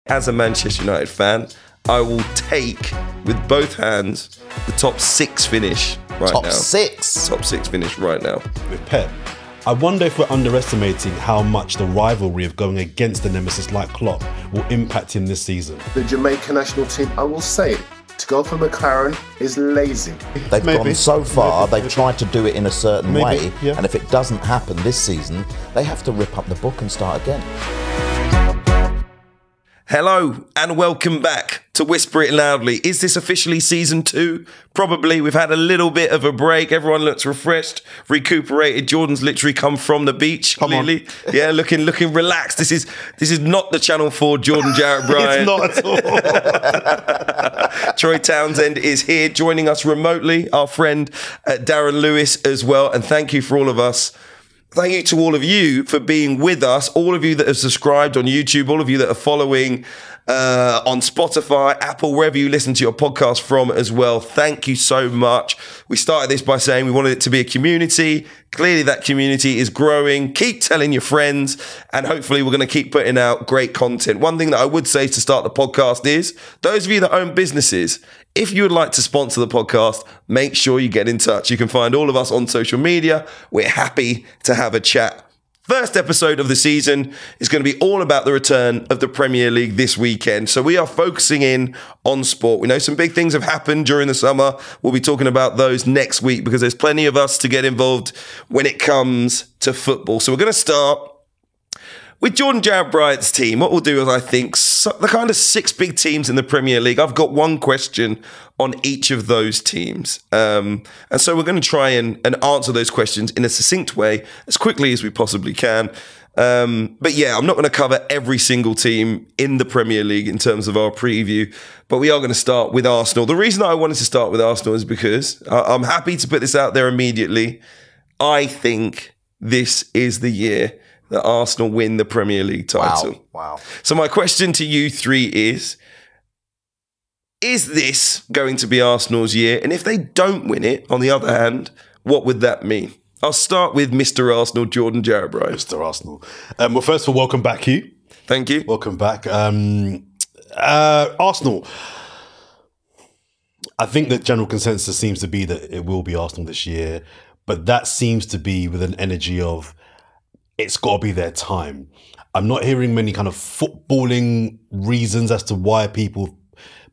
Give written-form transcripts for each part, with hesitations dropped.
as a Manchester United fan, I will take with both hands the top 6 finish right now. Top 6? Top 6 finish right now. With Pep. I wonder if we're underestimating how much the rivalry of going against the nemesis like Klopp will impact him this season. The Jamaican national team, I will say it, to go for McLaren is lazy. They've gone so far, they've tried to do it in a certain way, yeah. and if it doesn't happen this season, they have to rip up the book and start again. Hello and welcome back to Whisper It Loudly. Is this officially season 2? Probably. We've had a little bit of a break. Everyone looks refreshed, recuperated. Jordan's literally come from the beach, clearly. Yeah, looking relaxed. This is not the Channel 4 Jordan Jarrett-Bryan. It's not at all. Troy Townsend is here joining us remotely. Our friend Darren Lewis as well. And thank you for all of us. Thank you to all of you for being with us, all of you that have subscribed on YouTube, all of you that are following on Spotify, Apple, wherever you listen to your podcast from as well. Thank you so much. We started this by saying we wanted it to be a community. Clearly that community is growing. Keep telling your friends, and hopefully we're going to keep putting out great content. One thing that I would say to start the podcast is, those of you that own businesses, if you would like to sponsor the podcast, make sure you get in touch. You can find all of us on social media. We're happy to have a chat. First episode of the season is going to be all about the return of the Premier League this weekend. So we are focusing in on sport. We know some big things have happened during the summer. We'll be talking about those next week because there's plenty of us to get involved when it comes to football. So we're going to start with Jordan Jarrett-Bryan's team. What we'll do is, I think, the kind of 6 big teams in the Premier League. I've got one question on each of those teams. And so we're going to try and answer those questions in a succinct way as quickly as we possibly can. But yeah, I'm not going to cover every single team in the Premier League in terms of our preview, but we are going to start with Arsenal. The reason I wanted to start with Arsenal is because I'm happy to put this out there immediately. I think this is the year that Arsenal win the Premier League title. Wow. So my question to you 3 is this going to be Arsenal's year? And if they don't win it, on the other hand, what would that mean? I'll start with Mr. Arsenal, Jordan Jarrett-Bryan. Mr. Arsenal. Well, first of all, welcome back, Hugh. Thank you. Welcome back. Arsenal. I think the general consensus seems to be that it will be Arsenal this year, but that seems to be with an energy of, it's got to be their time. I'm not hearing many kind of footballing reasons as to why people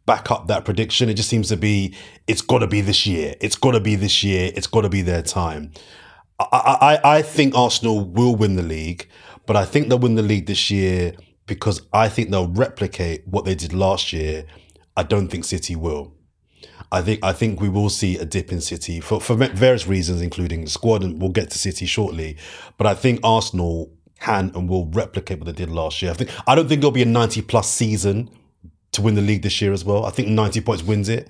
back up that prediction. It just seems to be, it's got to be this year. It's got to be this year. It's got to be their time. I think Arsenal will win the league, but I think they'll win the league this year because I think they'll replicate what they did last year. I don't think City will. I think we will see a dip in City for various reasons, including the squad, and we'll get to City shortly. But I think Arsenal can and will replicate what they did last year. I don't think it'll be a 90+ season to win the league this year as well. I think 90 points wins it.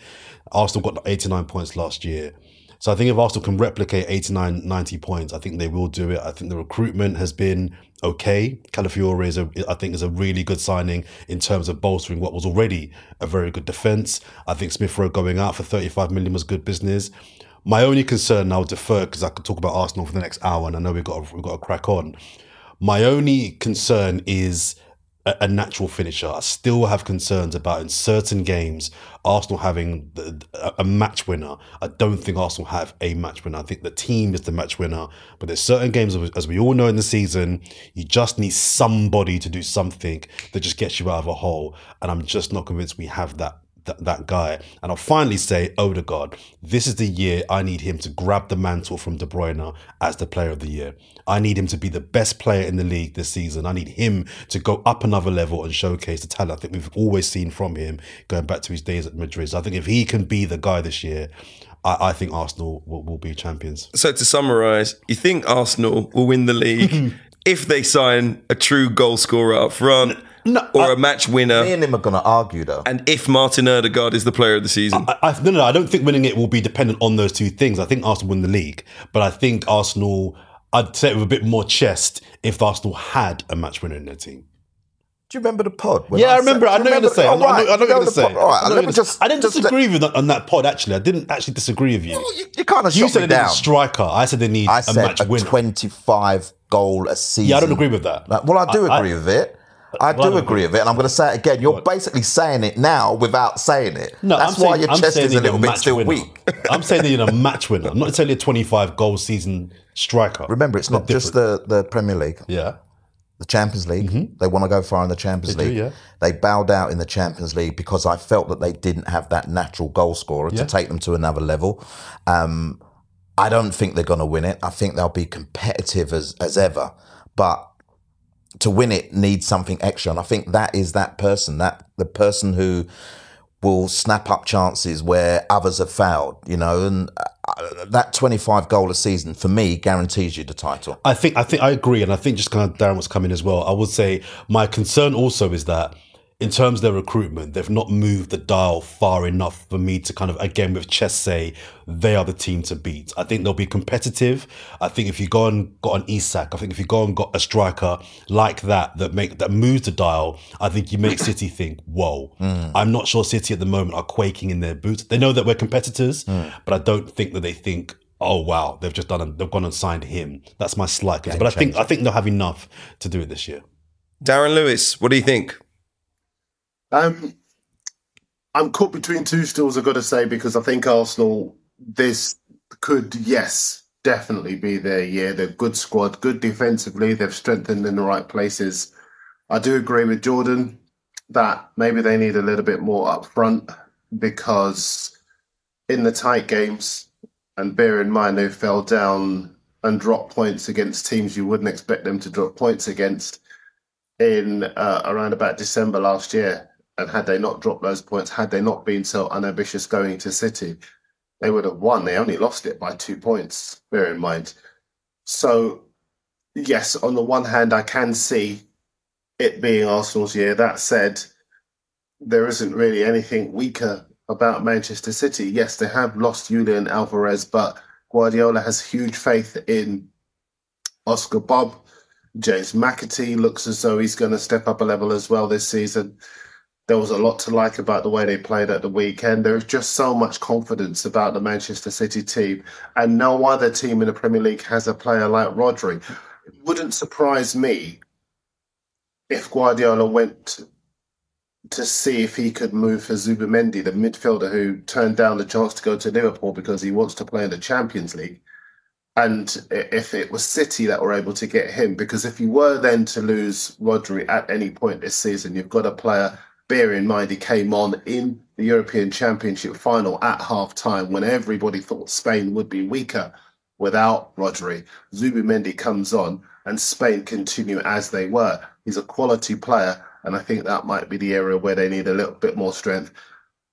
Arsenal got 89 points last year. So I think if Arsenal can replicate 89, 90 points, I think they will do it. I think the recruitment has been okay. Calafiore I think is a really good signing in terms of bolstering what was already a very good defence. I think Smith Rowe going out for 35 million was good business. My only concern, and I'll defer because I could talk about Arsenal for the next hour, and I know we've got to crack on. My only concern is a natural finisher. I still have concerns about, in certain games, Arsenal having a match winner. I don't think Arsenal have a match winner. I think the team is the match winner. But there's certain games, as we all know in the season, you just need somebody to do something that just gets you out of a hole. And I'm just not convinced we have that guy. And I'll finally say, Odegaard, this is the year I need him to grab the mantle from De Bruyne as the player of the year. I need him to be the best player in the league this season. I need him to go up another level and showcase the talent I think we've always seen from him going back to his days at Madrid. So I think if he can be the guy this year, I think Arsenal will be champions. So to summarise, you think Arsenal will win the league if they sign a true goal scorer up front? Or a match winner. Me and him are going to argue, though. And if Martin Odegaard is the player of the season? No, I don't think winning it will be dependent on those two things. I think Arsenal win the league. But I think Arsenal, I'd say it with a bit more chest if Arsenal had a match winner in their team. Do you remember the pod? Yeah, I remember. I know you're going to say. I know what you're going to say. All right, let me just... I didn't disagree with you on that pod, actually. I didn't actually disagree with you. Well, you kind of shot me down. You said they need a striker. I said they need a match winner. 25 goal a season. Yeah, I don't agree with that. Well, I do agree with it. I do agree with it, and I'm going to say it again. You're basically saying it now without saying it. No, that's why your chest is a little bit still weak. I'm saying that you're a match winner. I'm not necessarily a 25-goal season striker. Remember, it's not just the Premier League. Yeah. The Champions League. They want to go far in the Champions League. Yeah. They bowed out in the Champions League because I felt that they didn't have that natural goal scorer to take them to another level. I don't think they're going to win it. I think they'll be competitive as ever. But to win it needs something extra. And I think that is that person, the person who will snap up chances where others have failed, you know, and that 25 goal a season for me guarantees you the title. I think I agree. And I think just kind of Darren was coming as well. I would say my concern also is that in terms of their recruitment, they've not moved the dial far enough for me to kind of, again, with chest say they are the team to beat. I think they'll be competitive. I think if you go and got an Isak, I think if you go and got a striker like that moves the dial, I think you make City think, whoa. I'm not sure City at the moment are quaking in their boots. They know that we're competitors, but I don't think that they think, oh wow, they've gone and signed him. That's my slight concern. But I think they'll have enough to do it this year. Darren Lewis, what do you think? I'm caught between two stools, I've got to say, because I think Arsenal, this could, yes, definitely be their year. They're a good squad, good defensively. They've strengthened in the right places. I do agree with Jordan that maybe they need a little bit more up front, because in the tight games, and bear in mind they fell down and dropped points against teams you wouldn't expect them to drop points against in around about December last year. And had they not dropped those points, had they not been so unambitious going into City, they would have won. They only lost it by 2 points, bear in mind. So, yes, on the one hand, I can see it being Arsenal's year. That said, there isn't really anything weaker about Manchester City. Yes, they have lost Julian Alvarez, but Guardiola has huge faith in Oscar Bob. James McAtee looks as though he's going to step up a level as well this season. There was a lot to like about the way they played at the weekend. There's just so much confidence about the Manchester City team, and no other team in the Premier League has a player like Rodri. It wouldn't surprise me if Guardiola went to see if he could move for Zubimendi, the midfielder who turned down the chance to go to Liverpool because he wants to play in the Champions League. And if it was City that were able to get him, because if you were then to lose Rodri at any point this season, you've got a player. Bear in mind, he came on in the European Championship final at half-time when everybody thought Spain would be weaker without Rodri. Zubimendi comes on and Spain continue as they were. He's a quality player, and I think that might be the area where they need a little bit more strength.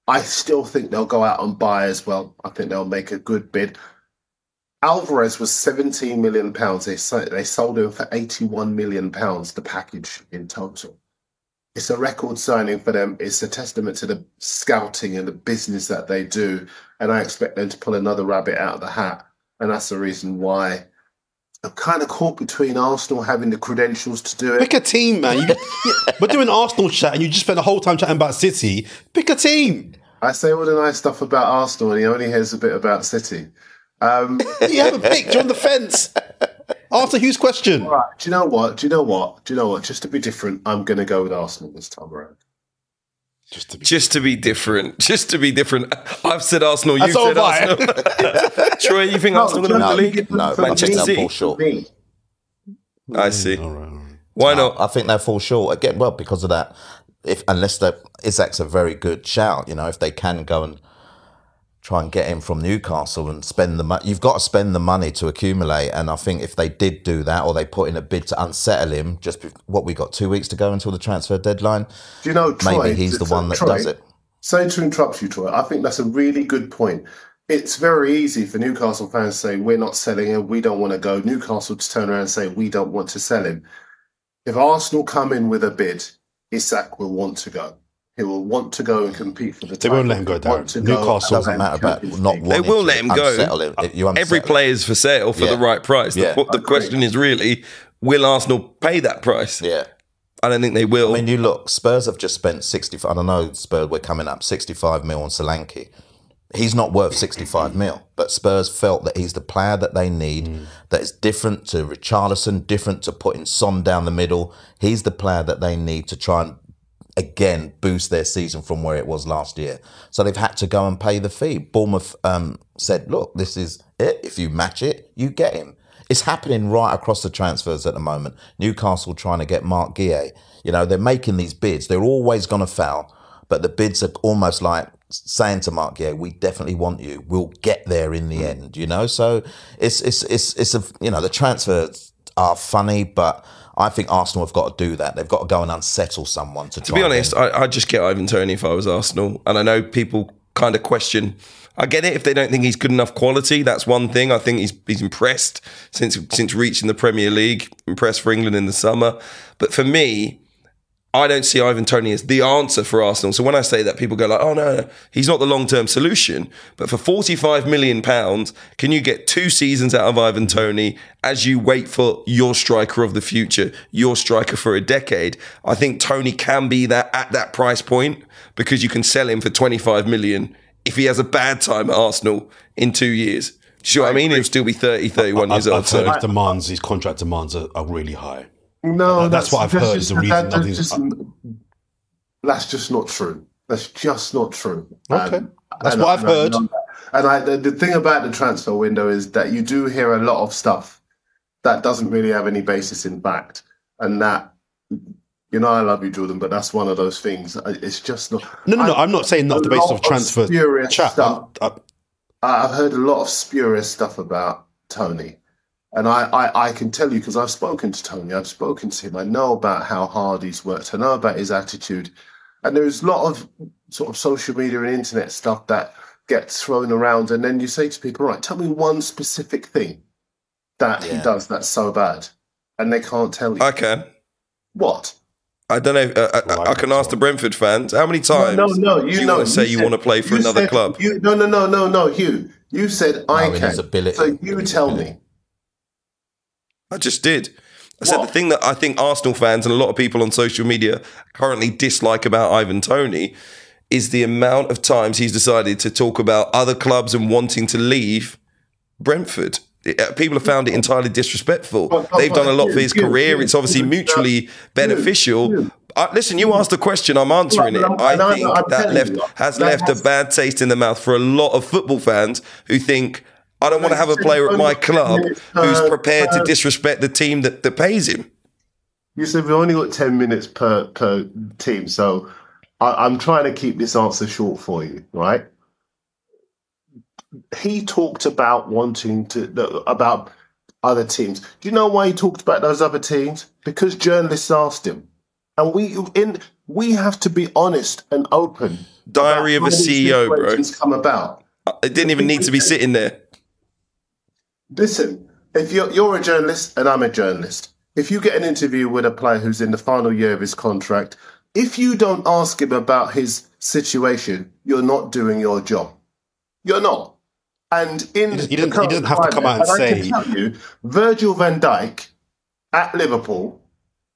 I still think they'll go out and buy as well. I think they'll make a good bid. Alvarez was £17 million. They sold him for £81 million, the package in total. It's a record signing for them. It's a testament to the scouting and the business that they do. And I expect them to pull another rabbit out of the hat. And that's the reason why I'm kind of caught between Arsenal having the credentials to do it. Pick a team, man. We're doing Arsenal chat and you just spent the whole time chatting about City. Pick a team. I say all the nice stuff about Arsenal and he only hears a bit about City. You haven't picked. You're on the fence. Answer Hugh's question. All right. Do you know what? Just to be different, I'm going to go with Arsenal this time around. Just to be different. I've said Arsenal. You've said Arsenal. Troy, you think Arsenal going to win the league? No, Manchester City fall short. I see. All right. Why not? I think they'll fall short again. Well, because of that. Unless Isak's a very good shout, you know, if they can go and try and get him from Newcastle and spend the money. You've got to spend the money to accumulate. And I think if they did do that, or they put in a bid to unsettle him, we got 2 weeks to go until the transfer deadline. Do you know, Troy, maybe he's the one that does it. Sorry to interrupt you, Troy. I think that's a really good point. It's very easy for Newcastle fans to say, we're not selling him, we don't want to go. Newcastle to turn around and say, we don't want to sell him. If Arsenal come in with a bid, Isak will want to go. He will want to go and compete for the title. They won't let him go, Darren. Newcastle doesn't matter about not wanting. They will let him go. Every player is for sale for the right price. The question is really, will Arsenal pay that price? Yeah. I don't think they will. I mean, you look, Spurs have just spent 65. I don't know, Spurs, we're coming up 65 mil on Solanke. he's not worth 65 mil, but Spurs felt that he's the player that they need, that is different to Richarlison, different to putting Son down the middle. He's the player that they need to try and, again, boost their season from where it was last year. So they've had to go and pay the fee. Bournemouth said, look, this is it. If you match it, you get him. It's happening right across the transfers at the moment. Newcastle trying to get Mark Guéhi. You know, they're making these bids. They're always going to foul, but the bids are almost like saying to Mark, yeah, we definitely want you. We'll get there in the end, you know. So it's a, you know, the transfers are funny, but I think Arsenal have got to do that. They've got to go and unsettle someone to try. To be honest, I'd just get Ivan Toney if I was Arsenal, and I know people kind of question. I get it if they don't think he's good enough quality. That's one thing. I think he's impressed since reaching the Premier League. Impressed for England in the summer, but for me, I don't see Ivan Toney as the answer for Arsenal. So when I say that, people go like, oh, no, he's not the long-term solution. But for £45 million, can you get 2 seasons out of Ivan Toney as you wait for your striker of the future, your striker for a decade? I think Toney can be that at that price point because you can sell him for 25 million if he has a bad time at Arsenal in 2 years. Do you see what I mean? He'll still be 30, 31 years old. I've heard his contract demands are really high. No, that's what I've heard is the reason. That's just not true. That's just not true. Okay, that's what I've heard. And the thing about the transfer window is that you do hear a lot of stuff that doesn't really have any basis in fact, and that, you know, I love you, Jordan, but that's one of those things. It's just not. No. I'm not saying not the basis of transfer chat. I've heard a lot of spurious stuff about Toney. And I can tell you, because I've spoken to Toney, I've spoken to him, I know about how hard he's worked, I know about his attitude. And there's a lot of sort of social media and internet stuff that gets thrown around. And then you say to people, right, tell me one specific thing that he does that's so bad. And they can't tell you. I can. What? I don't know. I can ask the Brentford fans. How many times do you want to say you want to play for another club? No, Hugh. You said I can. So you tell me. I just did. I said the thing that I think Arsenal fans and a lot of people on social media currently dislike about Ivan Toney is the amount of times he's decided to talk about other clubs and wanting to leave Brentford. People have found it entirely disrespectful. They've done a lot for his career. It's obviously mutually beneficial. Listen, you asked the question, I'm answering it. I think that has left a bad taste in the mouth for a lot of football fans who think, I don't want to have a player at my club who's prepared to disrespect the team that pays him. You said we've only got 10 minutes per team, so I'm trying to keep this answer short for you, right? He talked about about other teams. Do you know why he talked about those other teams? Because journalists asked him. And we have to be honest and open. Diary of a CEO, bro. Come about. It didn't even need to be sitting there. Listen, if you're a journalist and I'm a journalist, if you get an interview with a player who's in the final year of his contract, if you don't ask him about his situation, you're not doing your job. You're not. And he doesn't have to come out and say. I can tell you, Virgil van Dijk at Liverpool,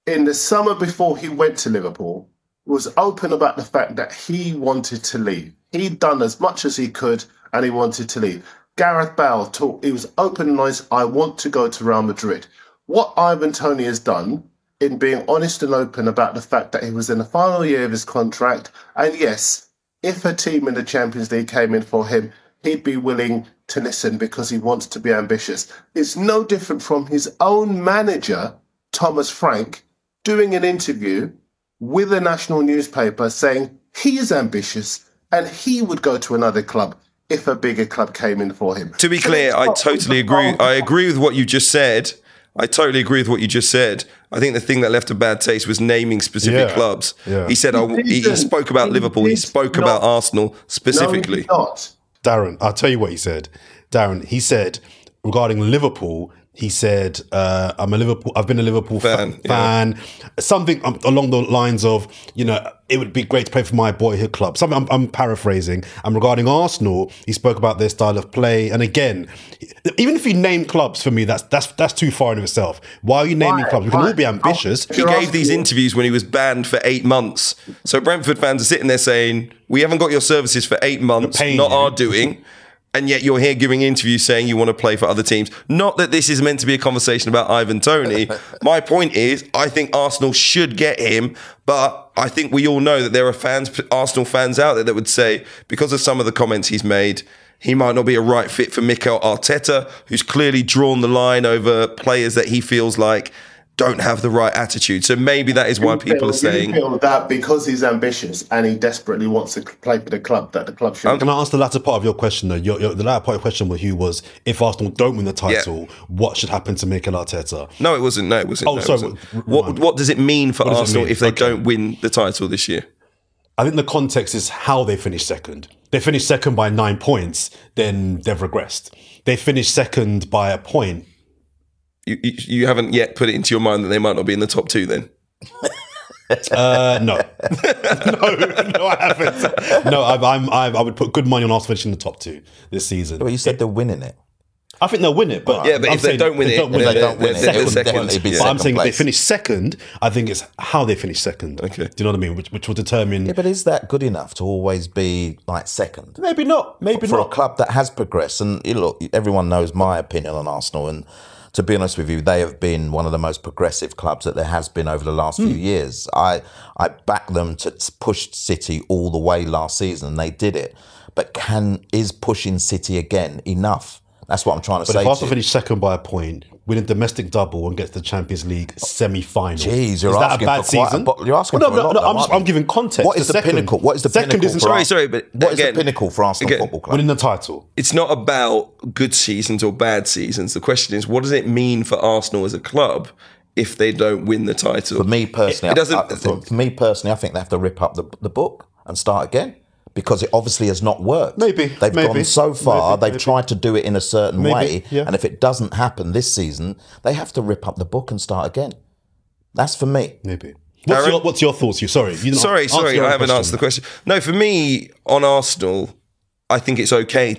in the summer before he went to Liverpool, was open about the fact that he wanted to leave. He'd done as much as he could and he wanted to leave. Gareth Bale talked, he was open and honest, I want to go to Real Madrid. What Ivan Toney has done in being honest and open about the fact that he was in the final year of his contract, and yes, if a team in the Champions League came in for him, he'd be willing to listen because he wants to be ambitious. It's no different from his own manager, Thomas Frank, doing an interview with a national newspaper saying he is ambitious and he would go to another club if a bigger club came in for him. To be clear, I totally agree. I agree with what you just said. I totally agree with what you just said. I think the thing that left a bad taste was naming specific clubs. Yeah. He said, he spoke about Liverpool. He spoke about Arsenal specifically. No, he did not. Darren, I'll tell you what he said. Darren, he said, regarding Liverpool, He said, I've been a Liverpool fan. Something along the lines of, it would be great to play for my boyhood club. Something I'm paraphrasing. And regarding Arsenal, he spoke about their style of play. And again, even if you name clubs, for me, that's too far in itself. Why are you naming clubs? We can all be ambitious. He gave these interviews when he was banned for 8 months. So Brentford fans are sitting there saying, we haven't got your services for 8 months, not our doing. And yet you're here giving interviews saying you want to play for other teams. Not that this is meant to be a conversation about Ivan Toney. My point is, I think Arsenal should get him, but I think we all know that there are Arsenal fans out there that would say, because of some of the comments he's made, he might not be a right fit for Mikel Arteta, who's clearly drawn the line over players that he feels like don't have the right attitude. So maybe that is why people are saying... You feel that because he's ambitious and he desperately wants to play for the club, that the club should... Can I ask the latter part of your question, though? The latter part of your question with Hugh was, if Arsenal don't win the title, what should happen to Mikel Arteta? No, it wasn't. No, it wasn't. Oh, sorry. What does it mean for Arsenal if they don't win the title this year? I think the context is how they finished second. They finished second by 9 points, then they've regressed. They finished second by a point. You haven't yet put it into your mind that they might not be in the top 2 then? No. no, I haven't. No, I would put good money on Arsenal finishing in the top 2 this season. Well, you said they're winning it. I think they'll win it, but if they don't win it, they're second. second. But I'm saying if they finish second, I think it's how they finish second. Okay. Do you know what I mean? Which will determine. Yeah, but is that good enough to always be like second? Maybe not. Maybe for not. a club that has progressed. And look, everyone knows my opinion on Arsenal, and to be honest with you, they have been one of the most progressive clubs that there has been over the last few years. I backed them to push City all the way last season, and they did it. But is pushing City again enough? That's what I'm trying to say. But if Arsenal finish second by a point, win a domestic double and get to the Champions League semi-final, jeez, you're is that asking a bad for quite season? You're asking for a lot. I'm giving context. What is the pinnacle? What is the second pinnacle? But what is the pinnacle for Arsenal Football Club? Winning the title. It's not about good seasons or bad seasons. The question is, what does it mean for Arsenal as a club if they don't win the title? For me personally, it doesn't. For me personally, I think they have to rip up the book and start again. Because it obviously has not worked. They've gone so far. They've tried to do it in a certain way, and if it doesn't happen this season, they have to rip up the book and start again. That's for me. Maybe. What's your thoughts? Sorry, I haven't answered the question. No, for me on Arsenal, I think it's okay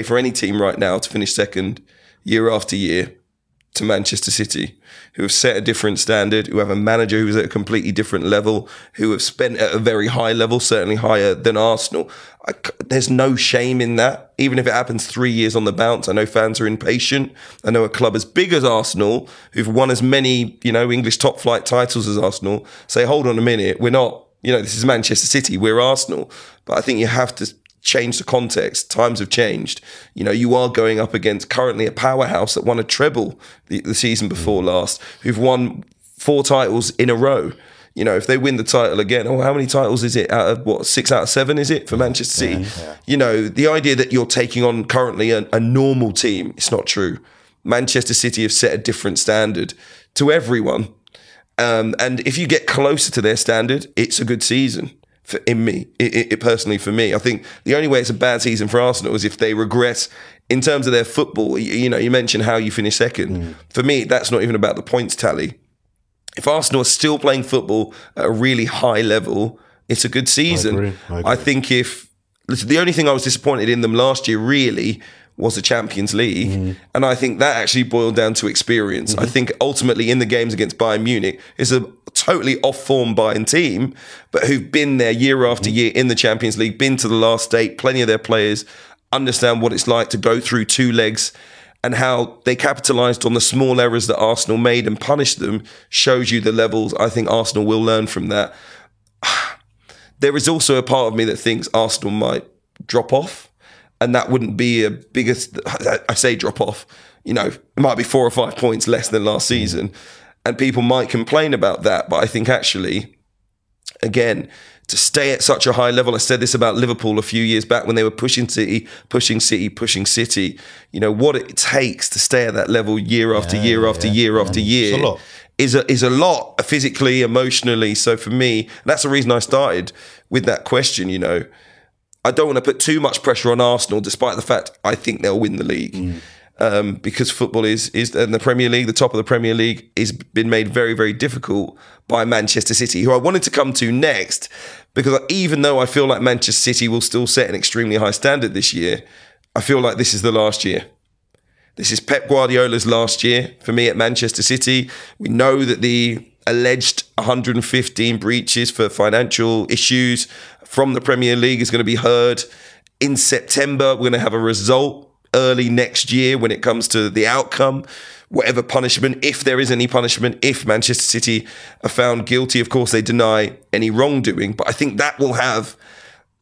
for any team right now to finish second year after year to Manchester City, who have set a different standard, who have a manager who's at a completely different level, who have spent at a very high level, certainly higher than Arsenal. There's no shame in that, even if it happens 3 years on the bounce. I know fans are impatient. I know a club as big as Arsenal, who've won as many, English top flight titles as Arsenal, say, hold on a minute, we're not, this is Manchester City, we're Arsenal. But I think you have to change the context. Times have changed. You are going up against currently a powerhouse that won a treble the season before last, who've won 4 titles in a row. If they win the title again, how many titles is it out of 6 out of 7 is it for Manchester City? Yeah. The idea that you're taking on currently a normal team, it's not true. Manchester City have set a different standard to everyone. And if you get closer to their standard, it's a good season. Personally, for me, I think the only way it's a bad season for Arsenal is if they regress in terms of their football. You mentioned how you finish second. For me, that's not even about the points tally. If Arsenal are still playing football at a really high level, it's a good season. I agree. I think the only thing I was disappointed in them last year really was the Champions League. And I think that actually boiled down to experience. I think ultimately in the games against Bayern Munich, it's a totally off-form Bayern team, but who've been there year after year in the Champions League, been to the last 8, plenty of their players understand what it's like to go through 2 legs, and how they capitalised on the small errors that Arsenal made and punished them shows you the levels. I think Arsenal will learn from that. There is also a part of me that thinks Arsenal might drop off. And that wouldn't be I say drop off, it might be 4 or 5 points less than last season. And people might complain about that. But I think actually, again, to stay at such a high level, I said this about Liverpool a few years back when they were pushing City, what it takes to stay at that level year after year after year after year is a lot physically, emotionally. So for me, that's the reason I started with that question, I don't want to put too much pressure on Arsenal, despite the fact I think they'll win the league. because football is and the Premier League, the top of the Premier League, is been made very, very difficult by Manchester City, who I wanted to come to next, because even though I feel like Manchester City will still set an extremely high standard this year, I feel like this is the last year. This is Pep Guardiola's last year for me at Manchester City. We know that the alleged 115 breaches for financial issues from the Premier League is going to be heard in September. We're going to have a result early next year when it comes to the outcome, whatever punishment, if there is any punishment, if Manchester City are found guilty. Of course, they deny any wrongdoing, but I think that will have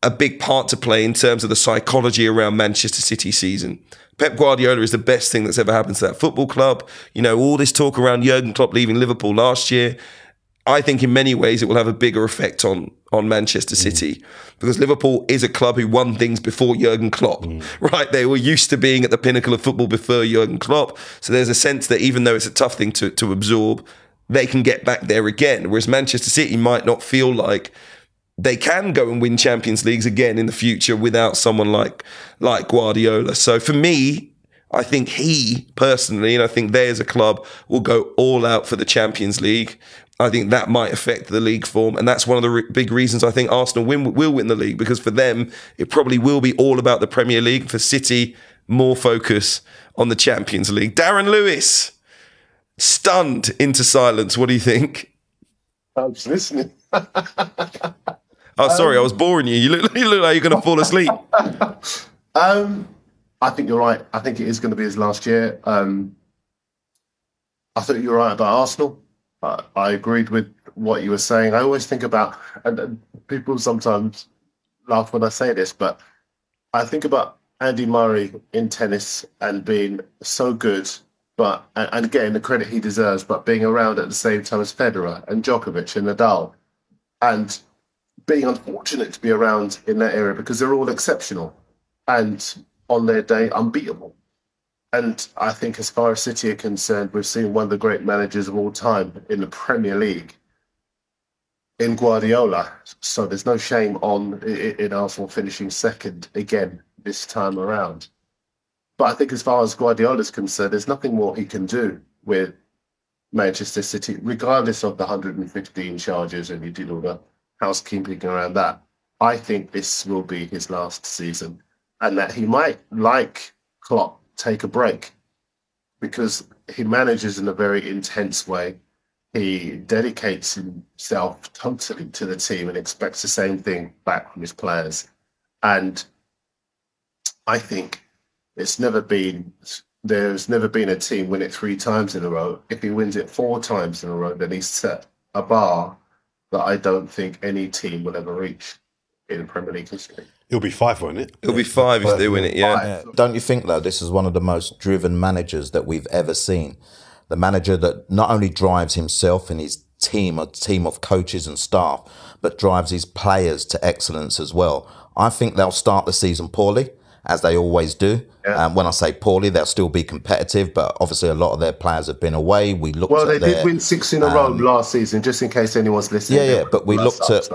a big part to play in terms of the psychology around Manchester City season. Pep Guardiola is the best thing that's ever happened to that football club. You know, all this talk around Jurgen Klopp leaving Liverpool last year, I think in many ways it will have a bigger effect on Manchester City, because Liverpool is a club who won things before Jurgen Klopp, right? They were used to being at the pinnacle of football before Jurgen Klopp. So there's a sense that even though it's a tough thing to absorb, they can get back there again. Whereas Manchester City might not feel like they can go and win Champions Leagues again in the future without someone like Guardiola. So for me, I think he personally, and I think they as a club, will go all out for the Champions League. I think that might affect the league form. And that's one of the big reasons I think Arsenal will win the league, because for them, it probably will be all about the Premier League. For City, more focus on the Champions League. Darren Lewis, stunned into silence. What do you think? I was listening. Oh, sorry, I was boring you. You look like you're going to fall asleep. I think you're right. I think it is going to be his last year. I thought you were right about Arsenal. I agreed with what you were saying. I always think about, and people sometimes laugh when I say this, but I think about Andy Murray in tennis and being so good, but and getting the credit he deserves, but being around at the same time as Federer and Djokovic and Nadal, and being unfortunate to be around in that area because they're all exceptional and on their day unbeatable. And I think as far as City are concerned, we've seen one of the great managers of all time in the Premier League in Guardiola. So there's no shame in Arsenal finishing second again this time around. But I think as far as Guardiola's concerned, there's nothing more he can do with Manchester City, regardless of the 115 charges, and he did all the housekeeping around that. I think this will be his last season, and that he might, like Klopp, take a break, because he manages in a very intense way. He dedicates himself totally to the team and expects the same thing back from his players. And I think there's never been a team win it 3 times in a row. If he wins it 4 times in a row, then he's set a bar that I don't think any team will ever reach in Premier League history. It'll be 5, won't it? It'll be 5 if they win it, yeah. Don't you think, though, this is one of the most driven managers that we've ever seen? The manager that not only drives himself and his team, a team of coaches and staff, but drives his players to excellence as well. I think they'll start the season poorly, as they always do. Yeah. When I say poorly, they'll still be competitive, but obviously a lot of their players have been away. They did win 6 in a row last season, just in case anyone's listening. Yeah, but we looked at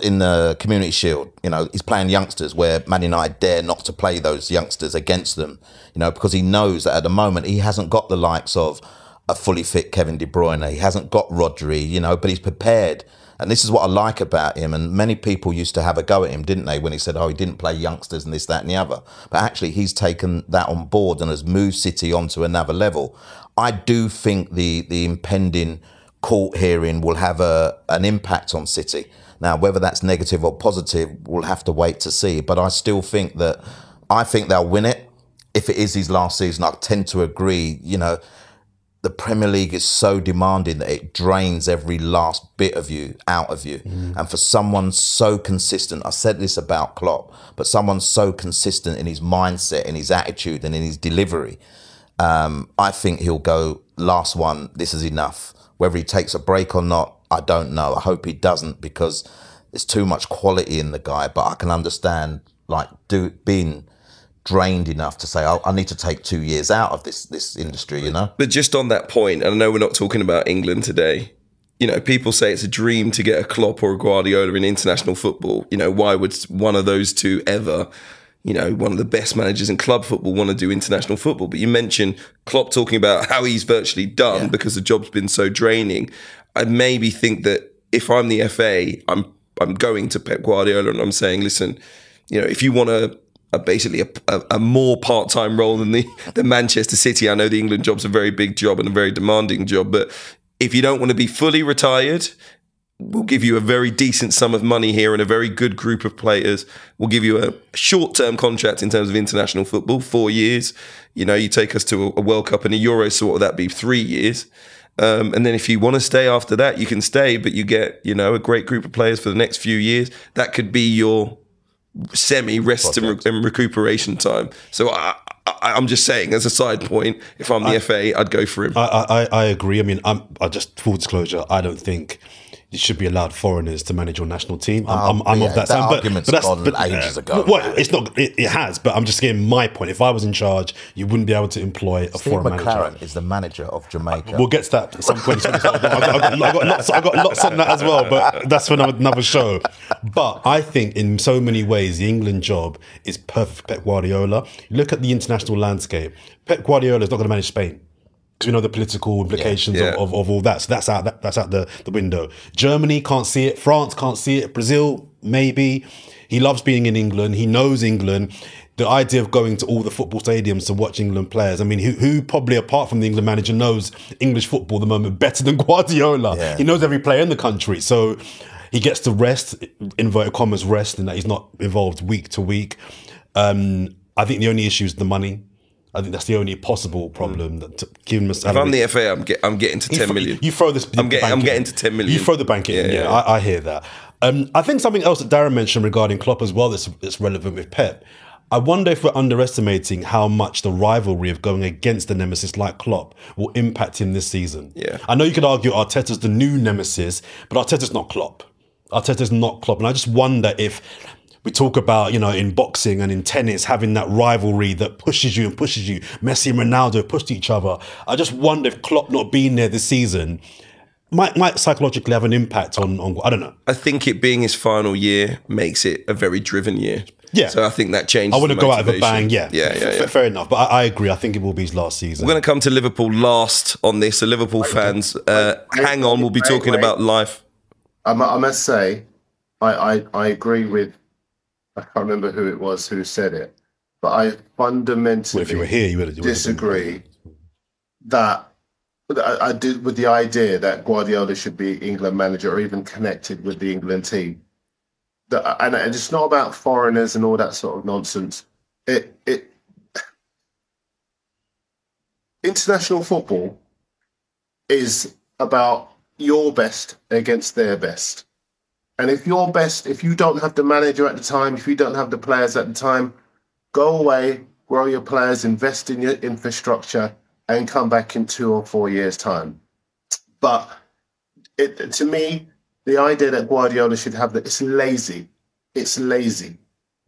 in the Community Shield, you know, he's playing youngsters where Man United dare not to play those youngsters against them, you know, because he knows that at the moment he hasn't got the likes of a fully fit Kevin De Bruyne. He hasn't got Rodri, you know, but he's prepared. And this is what I like about him. And many people used to have a go at him, didn't they, when he said, he didn't play youngsters and this, that and the other. But actually, he's taken that on board and has moved City onto another level. I do think the impending court hearing will have an impact on City. Now, whether that's negative or positive, we'll have to wait to see. But I still think they'll win it. If it is his last season, I tend to agree, you know, the Premier League is so demanding that it drains every last bit of you out of you. And for someone so consistent, I said this about Klopp, but someone so consistent in his mindset, in his attitude and in his delivery, I think he'll go, last one, this is enough. Whether he takes a break or not, I don't know. I hope he doesn't, because there's too much quality in the guy, but I can understand being drained enough to say, I need to take 2 years out of this industry, you know? But just on that point, and I know we're not talking about England today, you know, people say it's a dream to get a Klopp or a Guardiola in international football. You know, why would one of those two ever one of the best managers in club football want to do international football. But you mentioned Klopp talking about how he's virtually done because the job's been so draining. I maybe think that if I'm the FA, I'm going to Pep Guardiola and I'm saying, listen, if you want basically a more part-time role than the Manchester City, I know the England job's a very big job and a very demanding job, but if you don't want to be fully retired, we'll give you a very decent sum of money here and a very good group of players. We'll give you a short-term contract in terms of international football, 4 years. You take us to a World Cup and a Euro, so what would that be? 3 years. And then if you want to stay after that, you can stay, but you get, a great group of players for the next few years. That could be your semi-rest and recuperation time. So I'm just saying, as a side point, if I'm the FA, I'd go for him. I agree. I mean, I just full disclosure, I don't think you should be allowed foreigners to manage your national team. I'm of that side. Argument's gone ages ago. Well, it's not. It has, but I'm just getting my point. If I was in charge, you wouldn't be able to employ a foreign manager. McLaren is the manager of Jamaica. We'll get to that at some point. I got lots on that as well, but that's for another show. But I think in so many ways, the England job is perfect for Pep Guardiola. You look at the international landscape. Pep Guardiola is not going to manage Spain. Because we know the political implications of all that. So that's out the window. Germany can't see it. France can't see it. Brazil, maybe. He loves being in England. He knows England. The idea of going to all the football stadiums to watch England players. I mean, who probably, apart from the England manager, knows English football at the moment better than Guardiola? Yeah. He knows every player in the country. So he gets to rest, inverted commas, rest, in that he's not involved week to week. I think the only issue is the money. I think that's the only possible problem. If I'm the FA, I'm getting to 10 million. You throw this. I'm getting to 10 million. You throw the bank in. Yeah. I hear that. I think something else that Darren mentioned regarding Klopp as well that's relevant with Pep. I wonder if we're underestimating how much the rivalry of going against the nemesis like Klopp will impact him this season. Yeah. I know you could argue Arteta's the new nemesis, but Arteta's not Klopp. Arteta's not Klopp, and I just wonder if we talk about, in boxing and in tennis, having that rivalry that pushes you. Messi and Ronaldo pushed each other. I just wonder if Klopp not being there this season might psychologically have an impact on I don't know. I think it being his final year makes it a very driven year. Yeah. So I think that changes. I wouldn't go out with a bang. Yeah. Fair enough. But I agree. I think it will be his last season. We're going to come to Liverpool last on this. So Liverpool fans, hang on. We'll be talking about life. I must say, I agree with, I can't remember who it was who said it, but I fundamentally if you were here, you would disagree that I did with the idea that Guardiola should be England manager or even connected with the England team. And it's not about foreigners and all that sort of nonsense. International football is about your best against their best. And if your best, if you don't have the manager at the time, if you don't have the players at the time, go away, grow your players, invest in your infrastructure, and come back in 2 or 4 years' time. But to me, the idea that Guardiola should have that, it's lazy. It's lazy.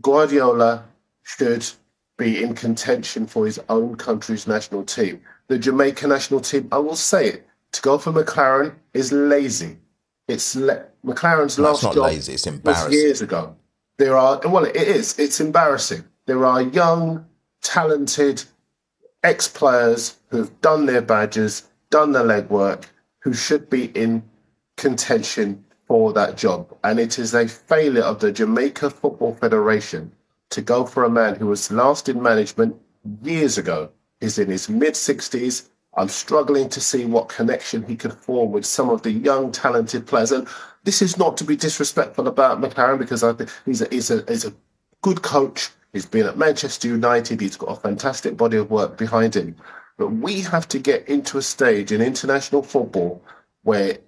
Guardiola should be in contention for his own country's national team. The Jamaica national team, I will say it, to go for McLaren is lazy. McLaren's last job lazy, it's embarrassing. Was years ago. It is. It's embarrassing. There are young, talented ex-players who have done their badges, done their legwork, who should be in contention for that job. And it is a failure of the Jamaica Football Federation to go for a man who was last in management years ago. He's in his mid-60s. I'm struggling to see what connection he could form with some of the young, talented players. And this is not to be disrespectful about McLaren, because I think he's a good coach. He's been at Manchester United. He's got a fantastic body of work behind him. But we have to get into a stage in international football where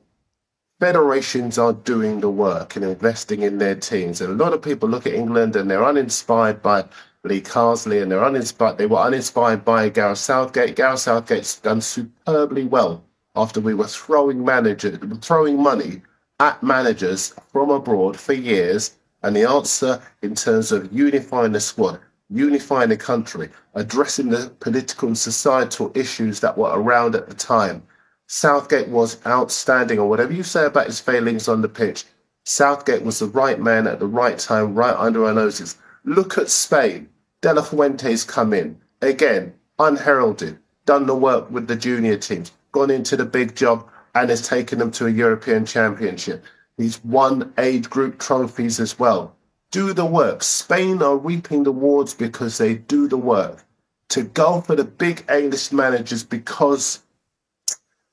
federations are doing the work and investing in their teams. And a lot of people look at England and they're uninspired by Lee Carsley, and they were uninspired by Gareth Southgate. Gareth Southgate's done superbly well after we were throwing money at managers from abroad for years. And the answer in terms of unifying the squad, unifying the country, addressing the political and societal issues that were around at the time. Southgate was outstanding, or whatever you say about his failings on the pitch. Southgate was the right man at the right time, right under our noses. Look at Spain. De La Fuente's come in, again, unheralded, done the work with the junior teams, gone into the big job and has taken them to a European Championship. He's won age group trophies as well. Do the work. Spain are reaping the rewards because they do the work. To go for the big A-list managers because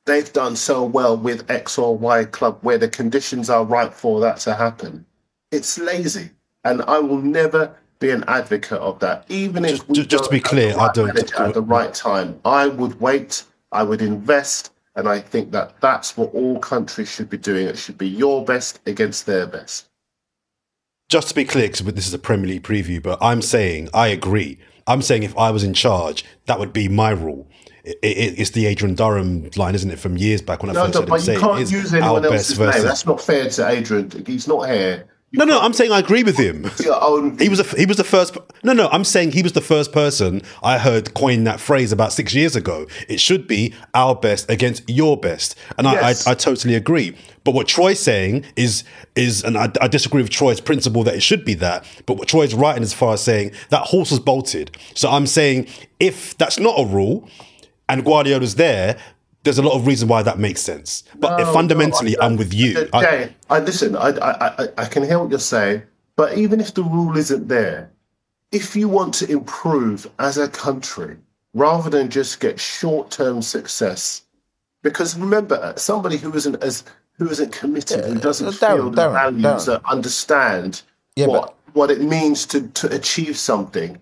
they've done so well with X or Y club where the conditions are right for that to happen, it's lazy. And I will never be an advocate of that. Even if we just to be clear, I don't at the right time. I would wait, I would invest, and I think that that's what all countries should be doing. It should be your best against their best. Just to be clear, because this is a Premier League preview, but I'm saying I agree. I'm saying if I was in charge, that would be my rule. It's the Adrian Darrren line, isn't it, from years back when I first heard him say, but you can't use anyone else's name. That's not fair to Adrian. He's not here. No, I'm saying I agree with him. He was the first. No, I'm saying he was the first person I heard coin that phrase about 6 years ago. It should be our best against your best, and yes. I totally agree. But what Troy's saying is, and I disagree with Troy's principle that it should be that. But what Troy's right in as far as saying that horse was bolted. So I'm saying if that's not a rule, and Guardiola's there, there's a lot of reason why that makes sense. But fundamentally, I'm with you. Okay, listen, I can hear what you're saying, but even if the rule isn't there, if you want to improve as a country, rather than just get short-term success, because remember, somebody who isn't committed, who doesn't feel the values that understand what it means to achieve something,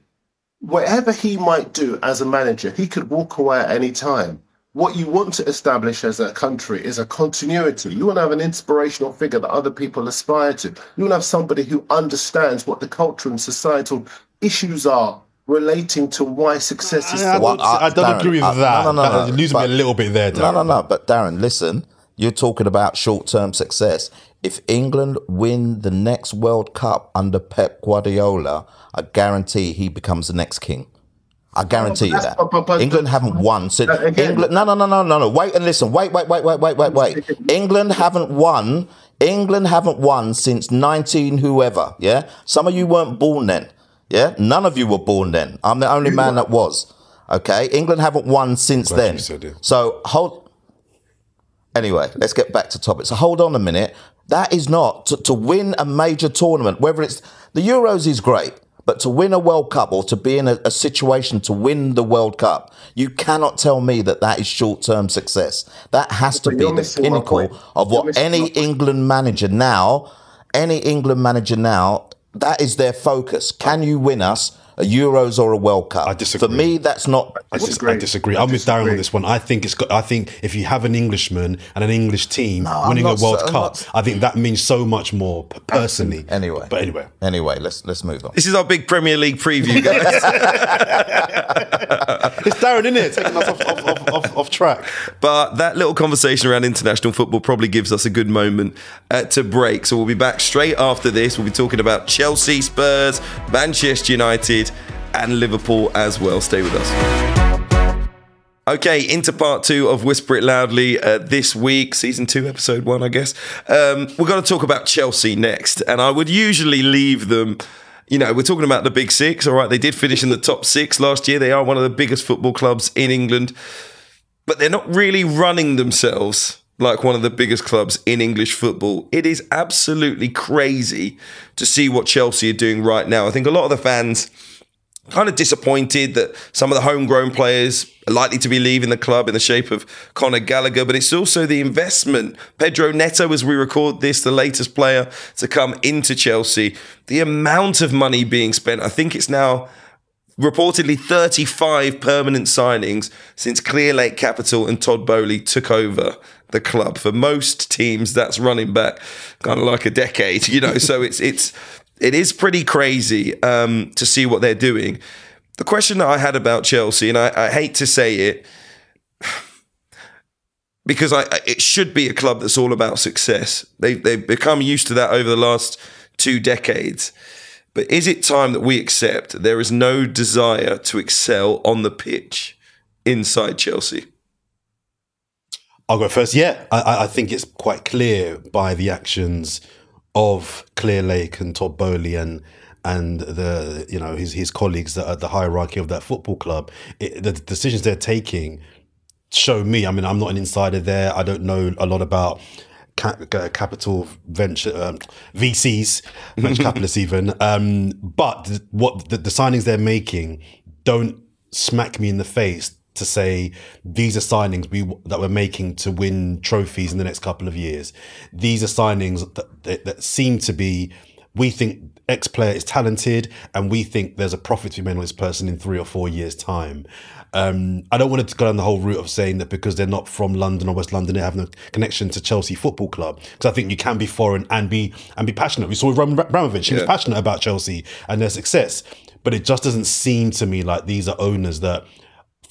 whatever he might do as a manager, he could walk away at any time. What you want to establish as a country is a continuity. You want to have an inspirational figure that other people aspire to. You want to have somebody who understands what the culture and societal issues are relating to why success is. I don't agree with that. No. You're losing me a little bit there, Darren. No. But Darren, listen, you're talking about short-term success. If England win the next World Cup under Pep Guardiola, I guarantee he becomes the next king. I guarantee you that. England haven't won since England. No. Wait and listen. Wait. England haven't won. England haven't won since 19 whoever. Yeah. Some of you weren't born then. Yeah. None of you were born then. I'm the only man that was. Okay. England haven't won since then. So Anyway, let's get back to topic. So hold on a minute. That is not to win a major tournament. Whether it's the Euros is great. But to win a World Cup or to be in a situation to win the World Cup, you cannot tell me that is short-term success. That has to be the pinnacle of what any England manager now, that is their focus. Can you win us a Euros or a World Cup? I disagree. For me, that's not. I disagree. I'm with Darren on this one. I think if you have an Englishman and an English team winning a World Cup, I think that means so much more personally. Anyway, let's move on. This is our big Premier League preview, guys. It's Darren, isn't it? Taking us off track. But that little conversation around international football probably gives us a good moment to break. So we'll be back straight after this. We'll be talking about Chelsea, Spurs, Manchester United, and Liverpool as well. Stay with us. Okay, into part 2 of Whisper It Loudly this week, season 2, episode 1, I guess. We're going to talk about Chelsea next, and I would usually leave them. We're talking about the Big Six, all right? They did finish in the top 6 last year. They are one of the biggest football clubs in England, but they're not really running themselves like one of the biggest clubs in English football. It is absolutely crazy to see what Chelsea are doing right now. I think a lot of the fans kind of disappointed that some of the homegrown players are likely to be leaving the club in the shape of Conor Gallagher, but it's also the investment. Pedro Neto, as we record this, the latest player to come into Chelsea, the amount of money being spent. I think it's now reportedly 35 permanent signings since Clearlake Capital and Todd Boehly took over the club. For most teams, that's running back kind of like a decade, so it is pretty crazy to see what they're doing. The question that I had about Chelsea, and I hate to say it, because it should be a club that's all about success. They've become used to that over the last 2 decades. But is it time that we accept there is no desire to excel on the pitch inside Chelsea? I'll go first. Yeah, I think it's quite clear by the actions of Clearlake and Todd Boehly and and his colleagues that are at the hierarchy of that football club, the decisions they're taking show me. I mean, I'm not an insider there. I don't know a lot about capital venture VCs, venture capitalists even. But what the signings they're making don't smack me in the face to say these are signings that we're making to win trophies in the next couple of years. These are signings that seem to be, we think X player is talented and we think there's a profit to be made on this person in 3 or 4 years' time. I don't want to go down the whole route of saying that because they're not from London or West London, they have no connection to Chelsea Football Club. Because I think you can be foreign and be passionate. We saw with Roman Abramovich, he was passionate about Chelsea and their success. But it just doesn't seem to me like these are owners that,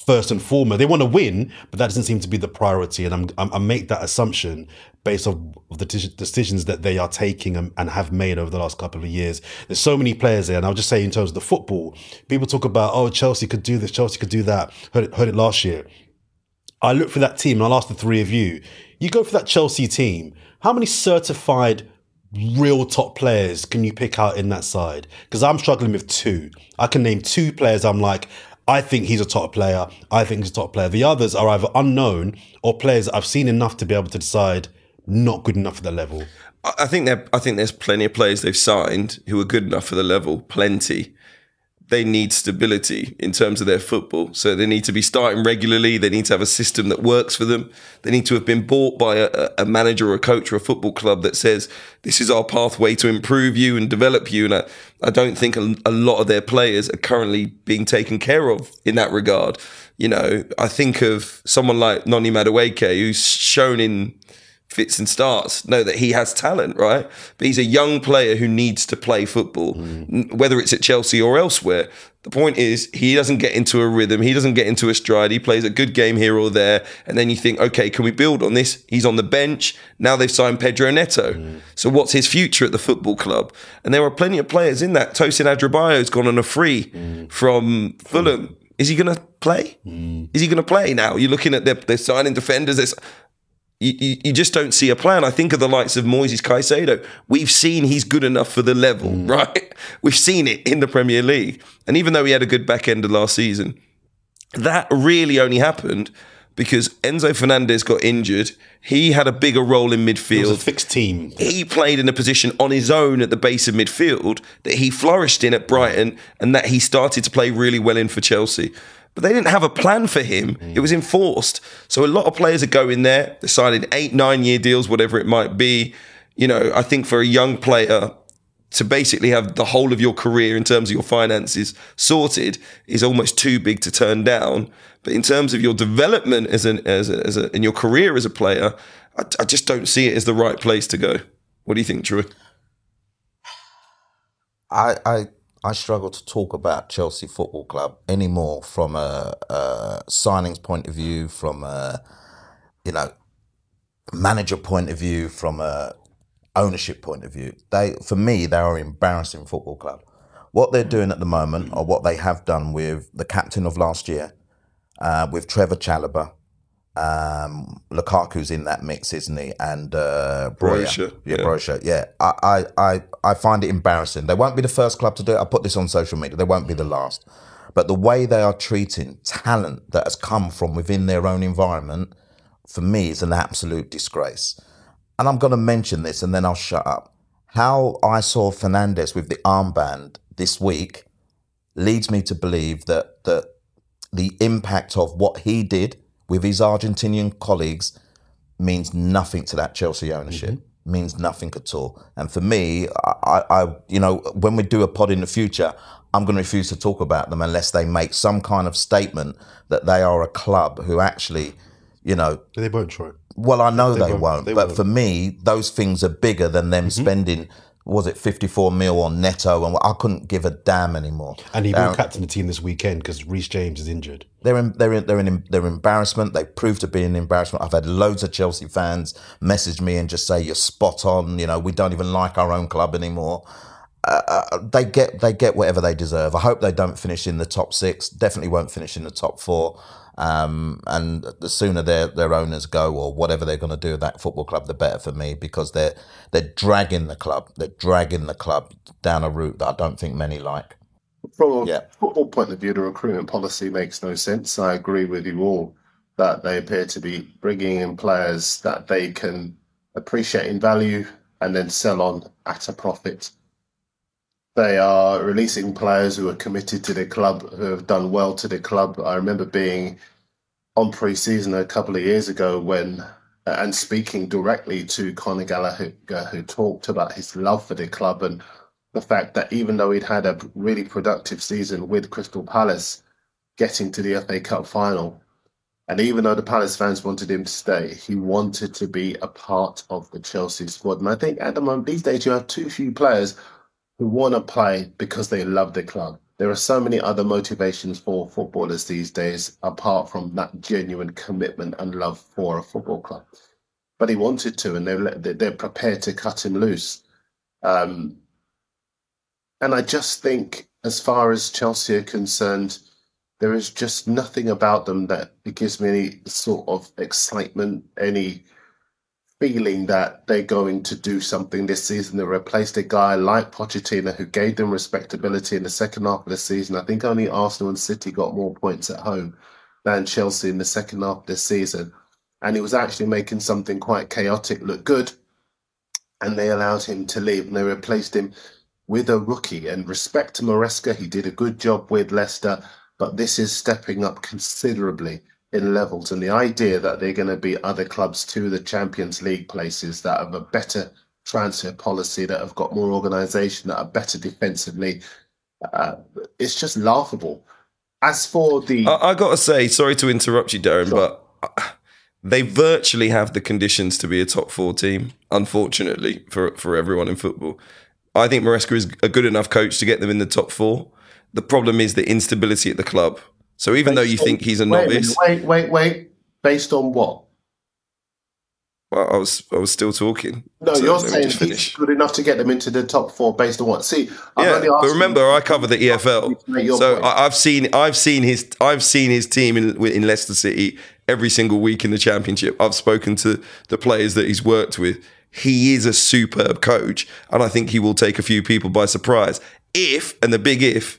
first and foremost, they want to win, but that doesn't seem to be the priority. And I make that assumption based on the decisions that they are taking and have made over the last couple of years. There's so many players there, and I'll just say in terms of the football, people talk about, oh, Chelsea could do this, Chelsea could do that. Heard it last year. I look for that team, and I'll ask the three of you. You go for that Chelsea team, how many certified real top players can you pick out in that side? Because I'm struggling with 2. I can name 2 players I'm like, I think he's a top player. I think he's a top player. The others are either unknown or players I've seen enough to be able to decide not good enough for the level. I think there's plenty of players they've signed who are good enough for the level. Plenty. They need stability in terms of their football. So they need to be starting regularly. They need to have a system that works for them. They need to have been bought by a manager or a coach or a football club that says, this is our pathway to improve you and develop you. And I don't think a lot of their players are currently being taken care of in that regard. You know, I think of someone like Noni Madueke, who's shown in fits and starts, know that he has talent, right? But he's a young player who needs to play football, whether it's at Chelsea or elsewhere. The point is, he doesn't get into a rhythm. He doesn't get into a stride. He plays a good game here or there. And then you think, okay, can we build on this? He's on the bench. Now they've signed Pedro Neto. So what's his future at the football club? And there are plenty of players in that. Tosin Adrabayo's gone on a free from Fulham. Is he going to play? Is he going to play now? You're looking at they're signing defenders. You just don't see a plan. I think of the likes of Moises Caicedo. We've seen he's good enough for the level, right? We've seen it in the Premier League. And even though he had a good back end of last season, that really only happened because Enzo Fernandez got injured. He had a bigger role in midfield. It was a fixed team. He played in a position on his own at the base of midfield that he flourished in at Brighton and that he started to play really well in for Chelsea. But they didn't have a plan for him. It was enforced. So a lot of players are going there, they're signing 8-9 year deals, whatever it might be. You know, I think for a young player to basically have the whole of your career in terms of your finances sorted is almost too big to turn down. But in terms of your development in your career as a player, I just don't see it as the right place to go. What do you think, Drew? I struggle to talk about Chelsea Football Club anymore from a signings point of view, from a manager point of view, from a ownership point of view. For me, they are an embarrassing football club. What they're doing at the moment, or what they have done with the captain of last year, with Trevor Chalobah, Lukaku's in that mix, isn't he? And Broja. Broja. Yeah. I find it embarrassing. They won't be the first club to do it. I put this on social media. They won't be the last. But the way they are treating talent that has come from within their own environment, for me, is an absolute disgrace. And I'm going to mention this and then I'll shut up. How I saw Fernandes with the armband this week leads me to believe that the impact of what he did with his Argentinian colleagues means nothing to that Chelsea ownership. Means nothing at all. And for me, I when we do a pod in the future, I'm going to refuse to talk about them unless they make some kind of statement that they are a club who actually, They won't try. Well, I know they won't. But for me, those things are bigger than them spending, was it 54 mil on Neto? And I couldn't give a damn anymore. And he will captain the team this weekend because Reece James is injured. They're embarrassment. They prove to be an embarrassment. I've had loads of Chelsea fans message me and just say, you're spot on. We don't even like our own club anymore. They get whatever they deserve. I hope they don't finish in the top 6. Definitely won't finish in the top 4. And the sooner their owners go, or whatever they're going to do with that football club, the better for me, because they're dragging the club. They're dragging the club down a route that I don't think many like. From a football point of view, the recruitment policy makes no sense. I agree with you all that they appear to be bringing in players that they can appreciate in value and then sell on at a profit. They are releasing players who are committed to the club, who have done well to the club. I remember being on pre-season a couple of years ago and speaking directly to Conor Gallagher, who talked about his love for the club and the fact that even though he'd had a really productive season with Crystal Palace, getting to the FA Cup final, and even though the Palace fans wanted him to stay, he wanted to be a part of the Chelsea squad. And I think at the moment, these days, you have too few players who want to play because they love the club. There are so many other motivations for footballers these days, apart from that genuine commitment and love for a football club. But he wanted to, and they're prepared to cut him loose. And I just think, as far as Chelsea are concerned, there is just nothing about them that it gives me any sort of excitement, any feeling that they're going to do something this season to replace a guy like Pochettino, who gave them respectability in the second half of the season. I think only Arsenal and City got more points at home than Chelsea in the second half of the season. And he was actually making something quite chaotic look good. And they allowed him to leave, and they replaced him with a rookie. And respect to Maresca, he did a good job with Leicester, but this is stepping up considerably in levels. And the idea that they're going to be other clubs to the Champions League places that have a better transfer policy, that have got more organisation, that are better defensively, it's just laughable. As for the... I got to say, sorry to interrupt you, Darren, but they virtually have the conditions to be a top four team, unfortunately, for everyone in football. I think Maresca is a good enough coach to get them in the top four. The problem is the instability at the club. So even though you think he's a novice... Wait. Based on what? Well, I was still talking. No, so you're saying he's good enough to get them into the top four based on what? See, but remember, I cover the EFL, so I've seen his team in Leicester City every single week in the Championship. I've spoken to the players that he's worked with. He is a superb coach, and I think he will take a few people by surprise. If, and the big if,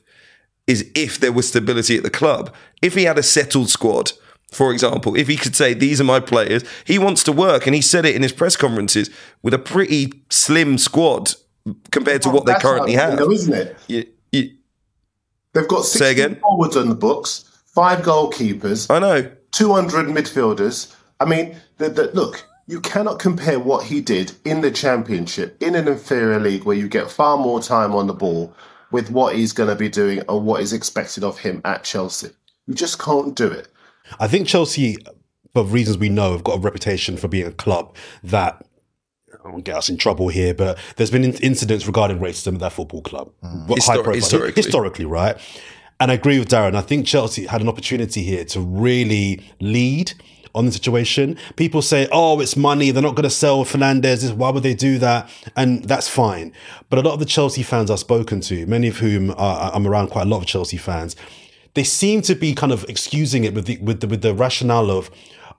is if there was stability at the club. If he had a settled squad, for example, if he could say, these are my players, he wants to work, and he said it in his press conferences, with a pretty slim squad compared to what they currently have. Isn't it? They've got 16 forwards on the books, 5 goalkeepers. I know. 200 midfielders. I mean, look, you cannot compare what he did in the Championship, in an inferior league where you get far more time on the ball, with what he's going to be doing or what is expected of him at Chelsea. You just can't do it. I think Chelsea, for reasons we know, have got a reputation for being a club that, I won't get us in trouble here, but there's been incidents regarding racism at that football club. Historically, right? And I agree with Darren. I think Chelsea had an opportunity here to really lead on the situation. People say, oh, it's money, they're not going to sell Fernandes, why would they do that? And that's fine. But a lot of the Chelsea fans I've spoken to, many of whom I'm around quite a lot of Chelsea fans, they seem to be kind of excusing it with the rationale of,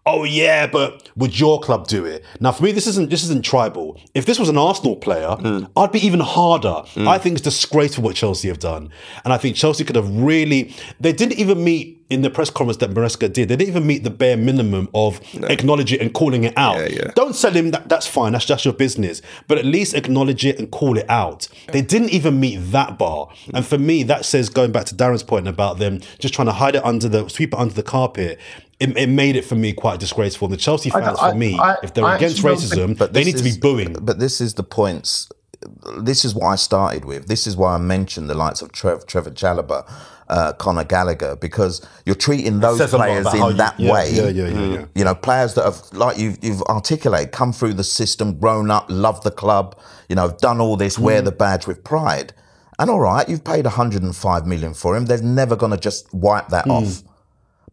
oh yeah, but would your club do it? Now, for me, this isn't tribal. If this was an Arsenal player, I'd be even harder. I think it's disgraceful what Chelsea have done. And I think Chelsea could have really... They didn't even meet, in the press conference that Maresca did, they didn't even meet the bare minimum of acknowledge it and calling it out. Don't sell him, that's fine, that's just your business. But at least acknowledge it and call it out. They didn't even meet that bar. And for me, that says, going back to Darren's point about them just trying to hide it sweep it under the carpet, it made it for me quite disgraceful. And the Chelsea fans, for me, if they're against racism, they need to be booing. But this is the points. This is what I started with. This is why I mentioned the likes of Trevor Chalobah, Conor Gallagher, because you're treating those players in that way. You know, players that have, like you've articulated, come through the system, grown up, love the club, you know, done all this, wear the badge with pride. And all right, you've paid 105 million for him. They're never going to just wipe that off.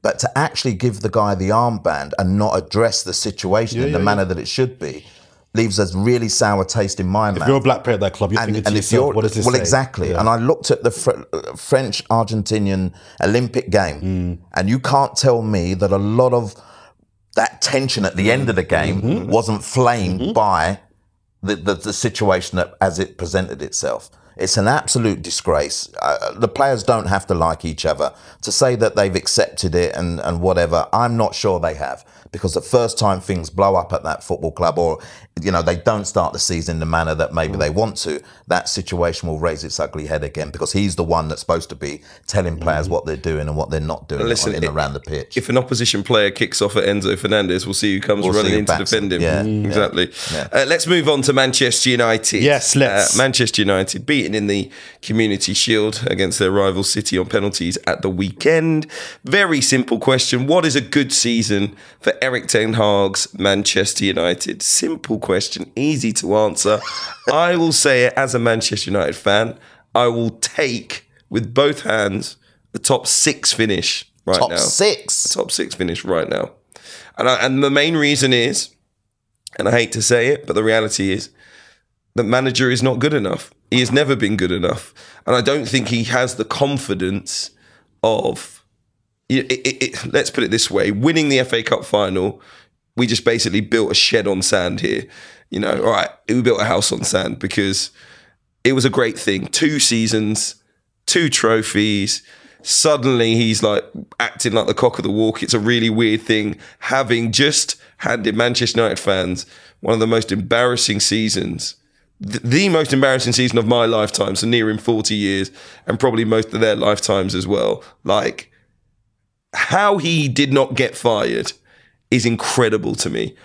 But to actually give the guy the armband and not address the situation in the manner that it should be, leaves a really sour taste in my mouth. If you're a black player at that club, you're thinking to yourself, what does this say? Well, exactly. Yeah. And I looked at the French-Argentinian Olympic game, and you can't tell me that a lot of that tension at the end of the game wasn't flamed by the situation as it presented itself. It's an absolute disgrace. The players don't have to like each other. To say that they've accepted it and whatever, I'm not sure they have. Because the first time things blow up at that football club, or they don't start the season in the manner that maybe they want to, that situation will raise its ugly head again, because he's the one that's supposed to be telling players what they're doing and what they're not doing around the pitch. If an opposition player kicks off at Enzo Fernandez, we'll see who comes running in to defend him. Yeah, exactly. Yeah. Let's move on to Manchester United. Yes, let's. Manchester United beaten in the Community Shield against their rival City on penalties at the weekend. Very simple question. What is a good season for Erik ten Hag's Manchester United? Simple question, easy to answer. I will say it as a Manchester United fan. I will take with both hands the top 6 finish right now. Top 6? Top 6 finish right now. And the main reason is, and I hate to say it, but the reality is, the manager is not good enough. He has never been good enough. And I don't think he has the confidence of... let's put it this way. Winning the FA Cup final, we just basically built a shed on sand here. All right, we built a house on sand because it was a great thing. 2 seasons, 2 trophies. Suddenly he's like acting like the cock of the walk. It's a really weird thing, having just handed Manchester United fans one of the most embarrassing seasons, the most embarrassing season of my lifetime, so nearing 40 years, and probably most of their lifetimes as well. Like, how he did not get fired is incredible to me.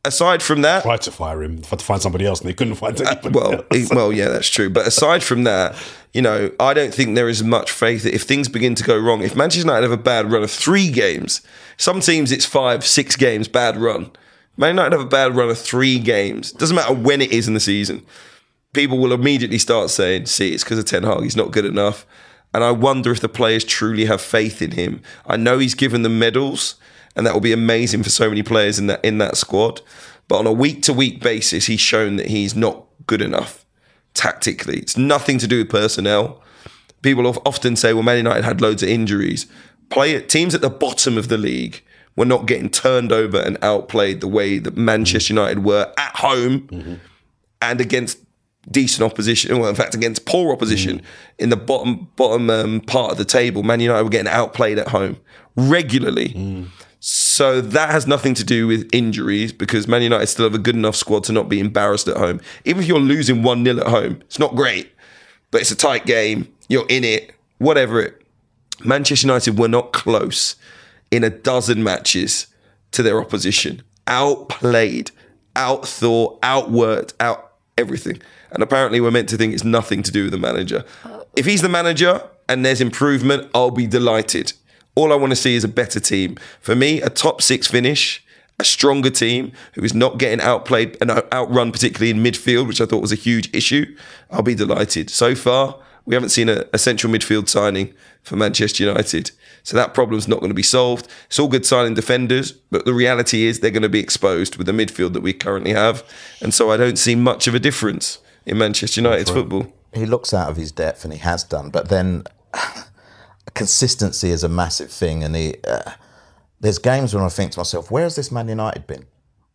Aside from that... Tried to fire him, to find somebody else, and they couldn't find anybody else. Well, yeah, that's true. But aside from that, I don't think there is much faith that if things begin to go wrong, if Manchester United have a bad run of 3 games, some teams it's 5, 6 games, bad run. Man United have a bad run of 3 games. Doesn't matter when it is in the season. People will immediately start saying, see, it's because of Ten Hag, he's not good enough. And I wonder if the players truly have faith in him. I know he's given them medals, and that will be amazing for so many players in that squad. But on a week-to-week basis, he's shown that he's not good enough tactically. It's nothing to do with personnel. People often say, well, Man United had loads of injuries. Teams at the bottom of the league were not getting turned over and outplayed the way that Manchester United were at home and against decent opposition. Well, in fact, against poor opposition in the bottom part of the table. Man United were getting outplayed at home regularly. So that has nothing to do with injuries, because Man United still have a good enough squad to not be embarrassed at home. Even if you're losing 1-0 at home, it's not great, but it's a tight game. You're in it, whatever. Manchester United were not close in a dozen matches to their opposition. Outplayed, outthought, outworked, out everything. And apparently we're meant to think it's nothing to do with the manager. If he's the manager and there's improvement, I'll be delighted. All I want to see is a better team. For me, a top 6 finish, a stronger team who is not getting outplayed and outrun, particularly in midfield, which I thought was a huge issue, I'll be delighted. So far, we haven't seen a central midfield signing for Manchester United. So that problem's not going to be solved. It's all good signing defenders, but the reality is they're going to be exposed with the midfield that we currently have. And so I don't see much of a difference in Manchester United's football. He looks out of his depth, and he has done. But then consistency is a massive thing. And there's games when I think to myself, where has this Man United been?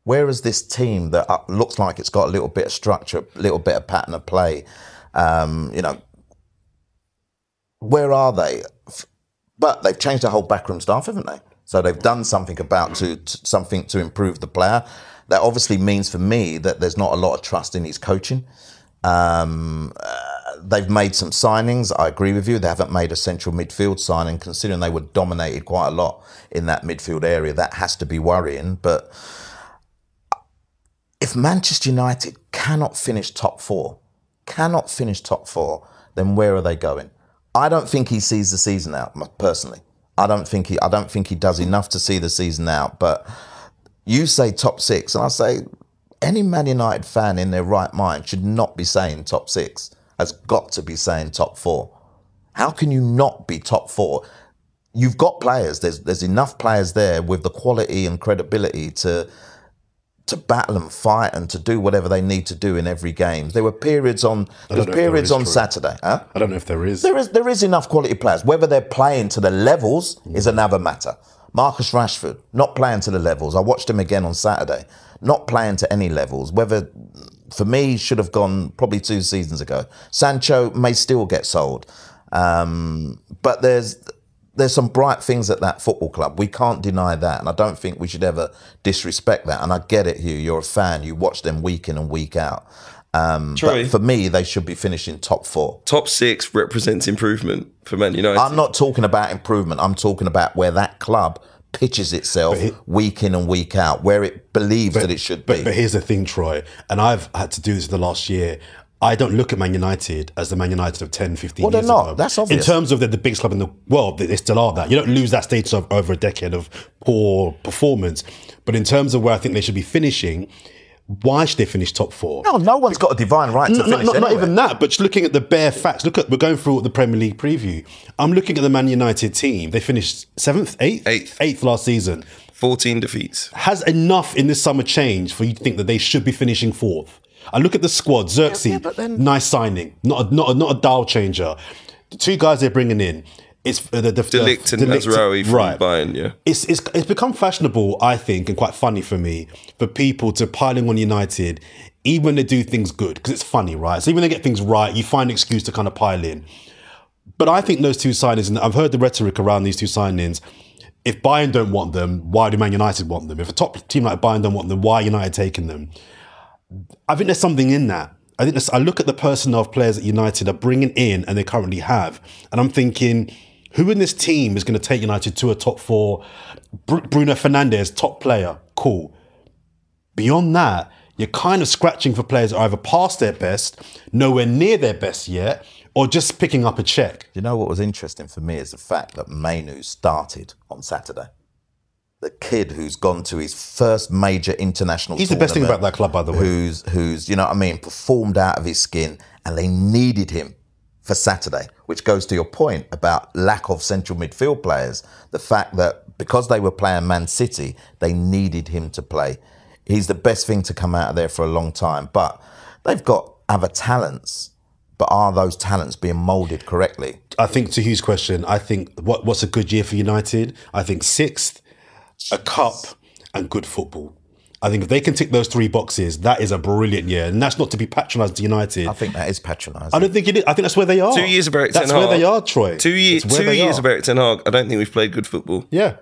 Where is this team that looks like it's got a little bit of structure, a little bit of pattern of play? Where are they? But they've changed the whole backroom staff, haven't they? So they've done something something to improve the player. That obviously means for me that there's not a lot of trust in his coaching. They've made some signings. I agree with you. They haven't made a central midfield signing, considering they were dominated quite a lot in that midfield area. That has to be worrying. But if Manchester United cannot finish top 4, then where are they going? I don't think he sees the season out, personally. I don't think he does enough to see the season out. But you say top 6, and I say any Man United fan in their right mind should not be saying top 6. Has got to be saying top 4. How can you not be top 4? You've got players. There's enough players there with the quality and credibility to to battle and fight and to do whatever they need to do in every game. There were periods on Saturday. Huh? I don't know if there is. There is enough quality players. Whether they're playing to the levels is another matter. Marcus Rashford, not playing to the levels. I watched him again on Saturday. Not playing to any levels. Whether, for me, should have gone probably 2 seasons ago. Sancho may still get sold. But there's some bright things at that football club. We can't deny that. And I don't think we should ever disrespect that. And I get it, Hugh. You're a fan. You watch them week in and week out. But for me, they should be finishing top 4. Top 6 represents improvement for Man United. I'm not talking about improvement. I'm talking about where that club pitches itself week in and week out, where it believes that it should be. But here's the thing, Troy, and I've had to do this the last year. I don't look at Man United as the Man United of 10, 15 years ago. Well, they're not. That's obvious. In terms of they're the biggest club in the world, they still are that. You don't lose that status over a decade of poor performance. But in terms of where I think they should be finishing, why should they finish top 4? No one's got a divine right to finish Not even that, but just looking at the bare facts. We're going through the Premier League preview. I'm looking at the Man United team. They finished 7th, 8th? 8th last season. 14 defeats. Has enough in this summer changed for you to think that they should be finishing 4th? I look at the squad. Xerxes, nice signing. Not a dial changer. The 2 guys they're bringing in, it's De Ligt and Mazraoui from Bayern, yeah. It's become fashionable, I think, and quite funny for me, for people to piling on United, even when they do things good, because it's funny, right? So even when they get things right, you find an excuse to kind of pile in. But I think those 2 signings, and I've heard the rhetoric around these 2 signings, if Bayern don't want them, why do Man United want them? If a top team like Bayern don't want them, why are United taking them? I think there's something in that. I look at the personnel of players that United are bringing in and they currently have, and I'm thinking, who in this team is going to take United to a top 4? Bruno Fernandes, top player, cool. Beyond that, you're kind of scratching for players that are either past their best, nowhere near their best yet, or just picking up a check. You know what was interesting for me is the fact that Mainu started on Saturday. The kid who's gone to his first major international He's the best thing about that club, by the way. Who's, you know what I mean, performed out of his skin, and they needed him for Saturday, which goes to your point about lack of central midfield players. The fact that because they were playing Man City, they needed him to play. He's the best thing to come out of there for a long time. But they've got other talents. But are those talents being moulded correctly? I think to Hugh's question, I think what's a good year for United? I think 6th, a cup, and good football. I think if they can tick those 3 boxes, that is a brilliant year. And that's not to be patronised to United. I think that is patronising. I don't think it is. I think that's where they are. 2 years of Eric Ten Hag. That's where they are, Troy. 2 years of Eric Ten Hag. I don't think we've played good football. Yeah.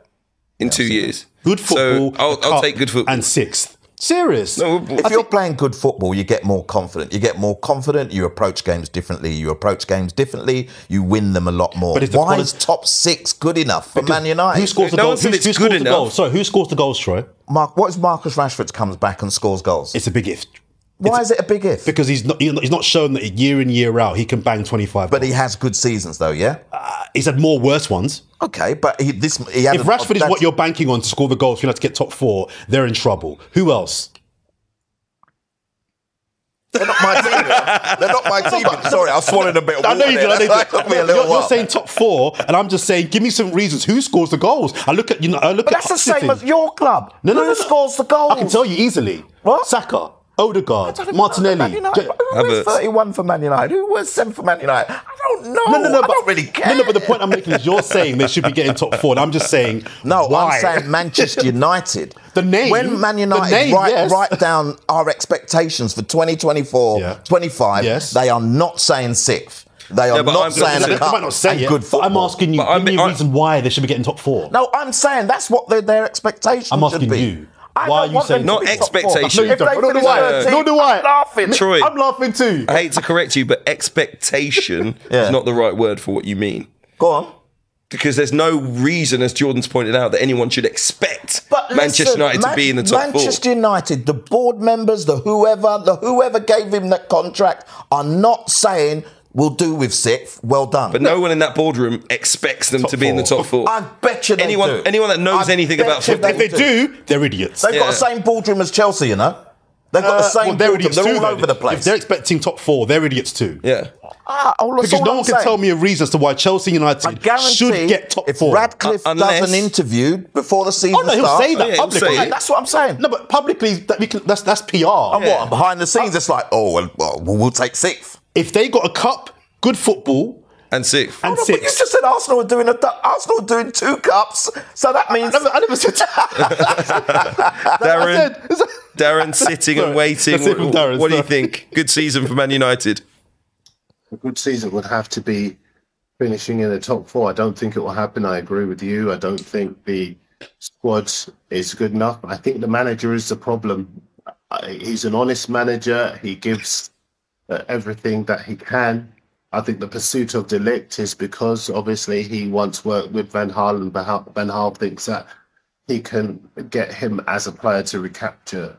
In 2 years. Good football. So I'll take good football. And 6th. Serious. No, if you're playing good football, you get more confident. You approach games differently. You win them a lot more. But why is top 6 good enough for Man United? Who scores the goals? Who scores the goals? Sorry, who scores the goals, Troy? What if Marcus Rashford comes back and scores goals? It's a big if. Why is it a big if? Because he's not shown that year in, year out he can bang 25 But goals. he has good seasons though, yeah? He's had more worse ones. Okay, but he If Rashford is what you're banking on to score the goals for you to get top 4, they're in trouble. Who else? They're not my team. They're not my team. Sorry, I swallowed a bit of water. I know you did. That took me a little while. You're saying top 4, and I'm just saying, give me some reasons. Who scores the goals? But that's the same as your club. Who scores the goals? I can tell you easily. What? Saka, Odegaard, Martinelli. Who was 31 for Man United? Who was 7 for Man United? I don't know. I don't really care. No, but the point I'm making is you're saying they should be getting top 4, and I'm just saying, why? I'm saying Manchester United. The name. When Man United write down our expectations for 2024, 25, they are not saying 6th. They are not saying a cup and good football. I'm asking you, give me a reason why they should be getting top 4. No, I'm saying that's what their expectations should be. I'm asking you. Why are you saying not expectation? Nor do I. I'm laughing. Troy, I'm laughing too. I hate to correct you, but expectation is not the right word for what you mean. Go on. Because there's no reason, as Jordan's pointed out, that anyone should expect Manchester United to be in the top 4. Manchester United, the board members, the whoever gave him that contract are not saying we'll do with 6th. Well done. But no one in that boardroom expects them to be in the top 4. I bet you they do. Anyone that knows anything about football. If they do, they're idiots. They've got the same boardroom as Chelsea, you know. They've got the same. They're They're all over the place. If they're expecting top 4, they're idiots too. Yeah. Because no one can tell me a reason as to why Chelsea United should get top 4. If Radcliffe does an interview before the season starts... he'll say that publicly. That's what I'm saying. No, but publicly, that's PR. And what? Behind the scenes, it's like, we'll take 6th. If they got a cup, good football... And 6th. But you just said Arsenal are doing 2 cups, so that means... I never said Darren sitting and waiting. What do you think? Good season for Man United. A good season would have to be finishing in the top 4. I don't think it will happen. I agree with you. I don't think the squad is good enough. I think the manager is the problem. He's an honest manager. He gives everything that he can. I think the pursuit of De Ligt is because obviously he once worked with Van Gaal, and Van Gaal thinks that he can get him as a player to recapture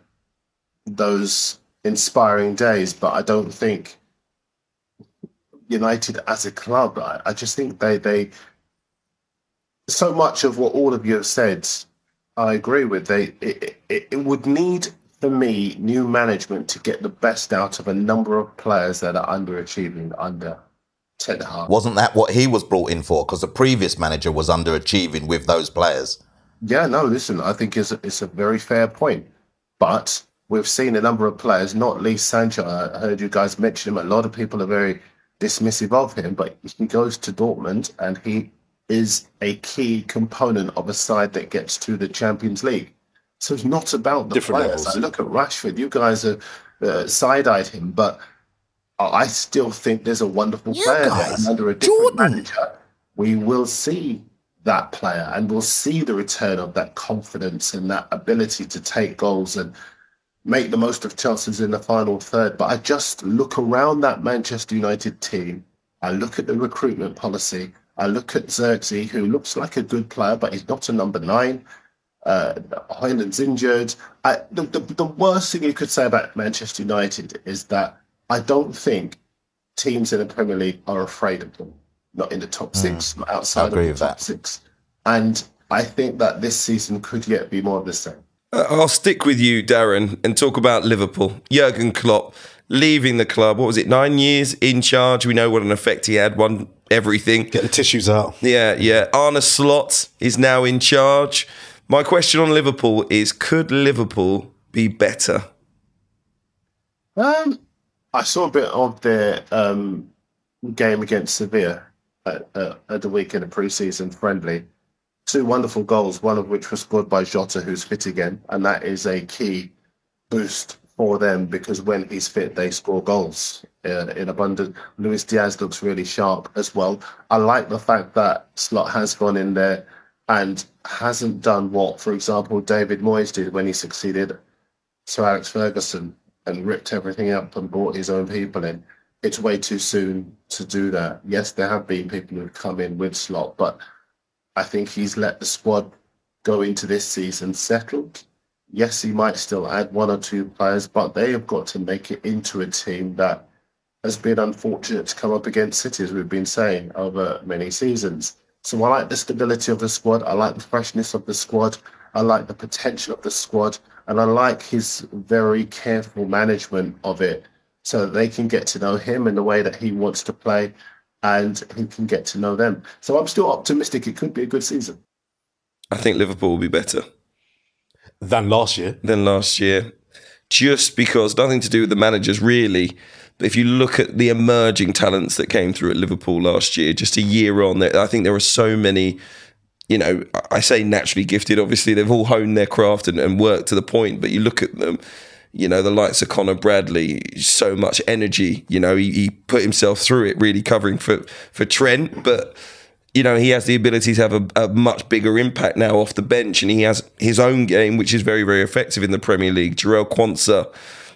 those inspiring days. But I don't think United as a club, I just think they so much of what all of you have said, I agree with. It would need, for me, new management to get the best out of a number of players that are underachieving under Ten Hag. Wasn't that what he was brought in for? Because the previous manager was underachieving with those players. Yeah, no, listen, I think it's a very fair point. But we've seen a number of players, not least Sancho. I heard you guys mention him. A lot of people are very dismissive of him, but he goes to Dortmund and he is a key component of a side that gets to the Champions League. So it's not about the different players. levels. I look at Rashford. You guys have side-eyed him, but I still think there's a wonderful player there. And under a different manager, we will see that player and we'll see the return of that confidence and that ability to take goals and make the most of chances in the final third. But I just look around that Manchester United team. I look at the recruitment policy. I look at Xerxes, who looks like a good player, but he's not a number 9. Højlund's injured. The worst thing you could say about Manchester United is that I don't think teams in the Premier League are afraid of them. Not in the top 6, not outside of the top 6. And I think that this season could yet be more of the same. I'll stick with you, Darren, and talk about Liverpool. Jurgen Klopp leaving the club. What was it, 9 years in charge? We know what an effect he had, won everything. Get the tissues out. Yeah. Arne Slot is now in charge. My question on Liverpool is, could Liverpool be better? I saw a bit of their game against Sevilla at the weekend of pre-season friendly. 2 wonderful goals, one of which was scored by Jota, who's fit again, and that is a key boost for them because when he's fit, they score goals in abundance. Luis Diaz looks really sharp as well. I like the fact that Slot has gone in there and hasn't done what, for example, David Moyes did when he succeeded Sir Alex Ferguson and ripped everything up and brought his own people in. It's way too soon to do that. Yes, there have been people who've come in with Slot, but I think he's let the squad go into this season settled. Yes, he might still add 1 or 2 players, but they have got to make it into a team that has been unfortunate to come up against City, as we've been saying, over many seasons. So I like the stability of the squad. I like the freshness of the squad. I like the potential of the squad. And I like his very careful management of it so that they can get to know him in the way that he wants to play and he can get to know them. So I'm still optimistic. It could be a good season. I think Liverpool will be better. Than last year. Just because, nothing to do with the managers really, but if you look at the emerging talents that came through at Liverpool last year, just a year on, I think there are so many, you know, I say naturally gifted, obviously they've all honed their craft and worked to the point, but you look at them, you know, the likes of Conor Bradley, so much energy, you know, he put himself through it really covering for Trent, but you know, he has the ability to have a much bigger impact now off the bench, and he has his own game, which is very, very effective in the Premier League. Jarrell Quansah.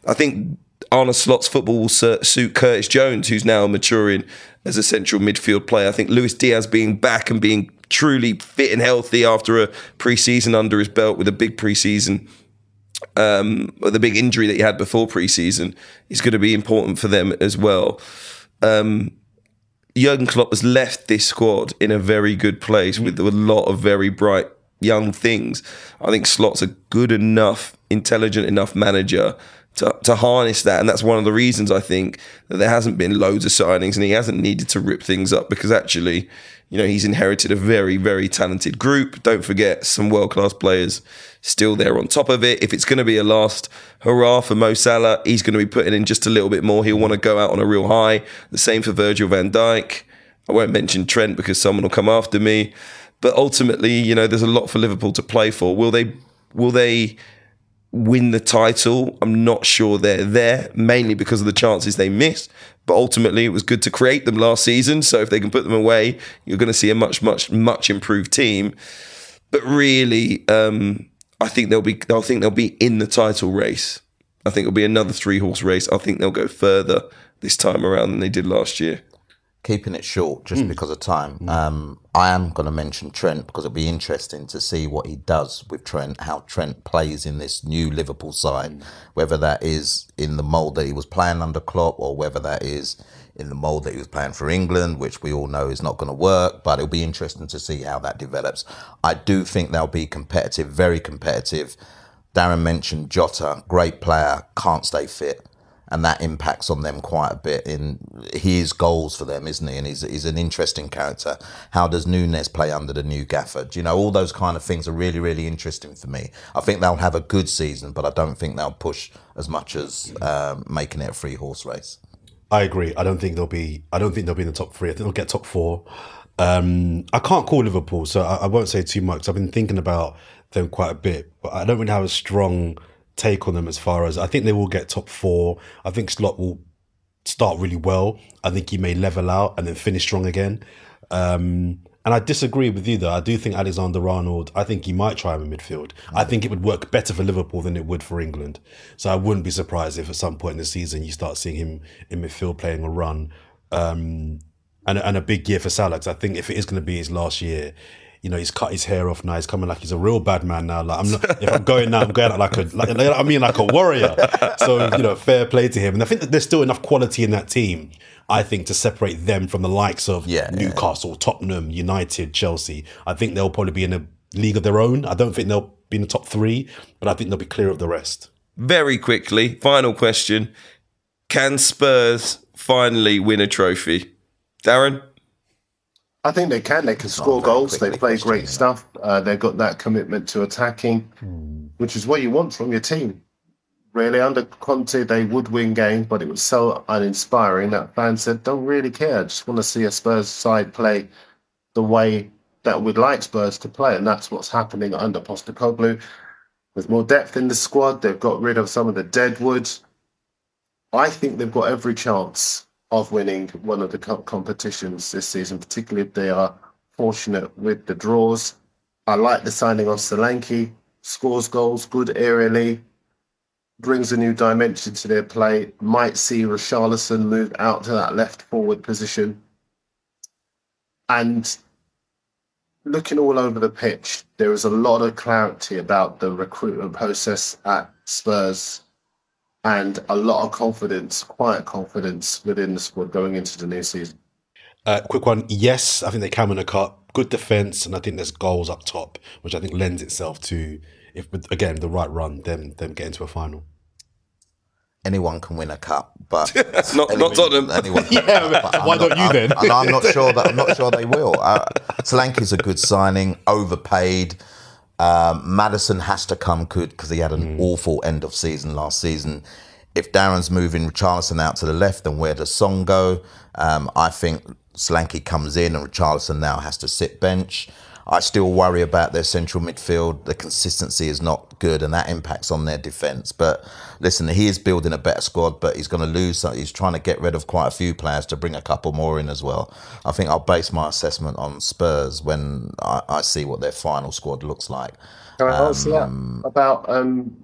I think Arne Slot's football will suit Curtis Jones, who's now maturing as a central midfield player. I think Luis Diaz being back and being truly fit and healthy after a pre-season under his belt with a big pre-season, the big injury that he had before pre-season, is going to be important for them as well. Jurgen Klopp has left this squad in a very good place with a lot of very bright young things. I think Slot's a good enough, intelligent enough manager to harness that. And that's one of the reasons I think that there hasn't been loads of signings and he hasn't needed to rip things up, because actually, you know, he's inherited a very, very talented group. Don't forget, some world-class players still there on top of it. If it's going to be a last hurrah for Mo Salah, he's going to be putting in just a little bit more. He'll want to go out on a real high. The same for Virgil van Dijk. I won't mention Trent because someone will come after me. But ultimately, you know, there's a lot for Liverpool to play for. Will they win the title? I'm not sure they're there, mainly because of the chances they missed. But ultimately, it was good to create them last season. So if they can put them away, you're going to see a much, much, much improved team. But really, I think they'll be in the title race. I think it'll be another 3-horse race. I think they'll go further this time around than they did last year. Keeping it short just because of time, I am going to mention Trent because it'll be interesting to see what he does with Trent, how Trent plays in this new Liverpool side, whether that is in the mould that he was playing under Klopp or whether that is in the mould that he was playing for England, which we all know is not going to work, but it'll be interesting to see how that develops. I do think they'll be competitive, very competitive. Darren mentioned Jota, great player, can't stay fit. And that impacts on them quite a bit in his goals for them, isn't he? And he's an interesting character. How does Núñez play under the new gaffer? Do you know, all those kind of things are really, really interesting for me. I think they'll have a good season, but I don't think they'll push as much as making it a 3-horse race. I agree. I don't think they'll be in the top 3. I think they'll get top 4. I can't call Liverpool, so I won't say too much. I've been thinking about them quite a bit, but I don't really have a strong take on them as far as I think they will get top 4. I think Slot will start really well. I think he may level out and then finish strong again. And I disagree with you though. I do think Alexander-Arnold, I think he might try him in midfield. I think it would work better for Liverpool than it would for England. So I wouldn't be surprised if at some point in the season you start seeing him in midfield playing a run. And a big year for Salah, because I think if it is going to be his last year, you know, he's cut his hair off now. He's coming like he's a real bad man now. Like if I'm going now, I'm going out like a warrior. So, you know, fair play to him. And I think that there's still enough quality in that team, I think, to separate them from the likes of Newcastle, Tottenham, United, Chelsea. I think they'll probably be in a league of their own. I don't think they'll be in the top 3, but I think they'll be clear of the rest. Very quickly, final question. Can Spurs finally win a trophy? Darren? I think they can. They can score goals. They play great stuff. They've got that commitment to attacking, which is what you want from your team. Really, under Conte, they would win games, but it was so uninspiring that fans said, don't really care. I just want to see a Spurs side play the way that we'd like Spurs to play. And that's what's happening under Postecoglou. There's more depth in the squad. They've got rid of some of the deadwood. I think they've got every chance of winning one of the competitions this season, particularly if they are fortunate with the draws. I like the signing of Solanke, scores goals, good aerially, brings a new dimension to their play, might see Richarlison move out to that left forward position. And looking all over the pitch, there is a lot of clarity about the recruitment process at Spurs, and a lot of confidence, quiet confidence within the squad going into the new season. Quick one. Yes, I think they can win a cup. Good defence, and I think there's goals up top, which I think lends itself to, if again, the right run, them getting to a final. Anyone can win a cup, but not Tottenham. Anyone why don't you then? I'm not sure they will. Solanke's a good signing, overpaid. Maddison has to come good because he had an awful end of season last season. If Darren's moving Richarlison out to the left, then where does Son go? I think Solanke comes in and Richarlison now has to sit bench. I still worry about their central midfield. The consistency is not good and that impacts on their defence. But listen, he is building a better squad, but he's going to lose. He's trying to get rid of quite a few players to bring a couple more in as well. I think I'll base my assessment on Spurs when I see what their final squad looks like. Can I answer that about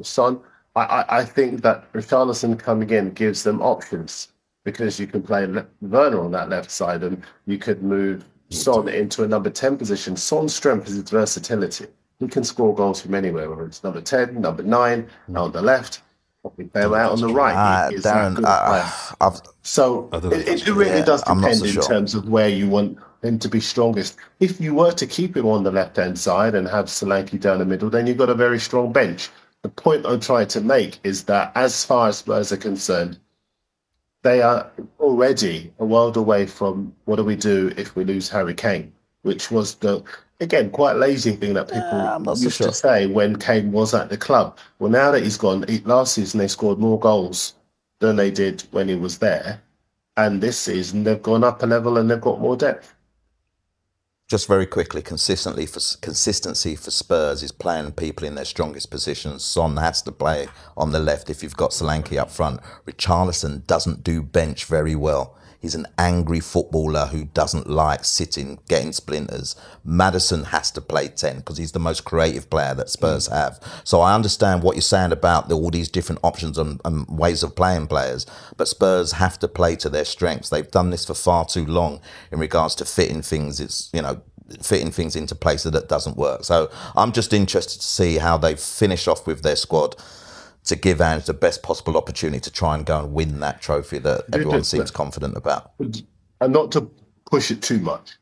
Son? I think that Richarlison coming in gives them options because you can play Werner on that left side and you could move Son into a number 10 position. Son's strength is his versatility. He can score goals from anywhere, whether it's number 10, number 9, on the left, or out on the right. Darren, so it really does depend in terms of where you want him to be strongest. If you were to keep him on the left-hand side and have Solanke down the middle, then you've got a very strong bench. the point I'm trying to make is that as far as Spurs are concerned, they are already a world away from what do we do if we lose Harry Kane, which was the, again, quite lazy thing that people used to say when Kane was at the club. Well, now that he's gone, last season they scored more goals than they did when he was there. And this season they've gone up a level and they've got more depth. Just very quickly, consistency for Spurs is playing people in their strongest positions. Son has to play on the left if you've got Solanke up front. Richarlison doesn't do bench very well. He's an angry footballer who doesn't like sitting, getting splinters. Maddison has to play 10 because he's the most creative player that Spurs have. So I understand what you're saying about all these different options and ways of playing players, but Spurs have to play to their strengths. They've done this for far too long in regards to fitting things. It's, you know, fitting things into places that doesn't work. So I'm just interested to see how they finish off with their squad to give Ange the best possible opportunity to try and go and win that trophy that everyone seems confident about. And not to push it too much,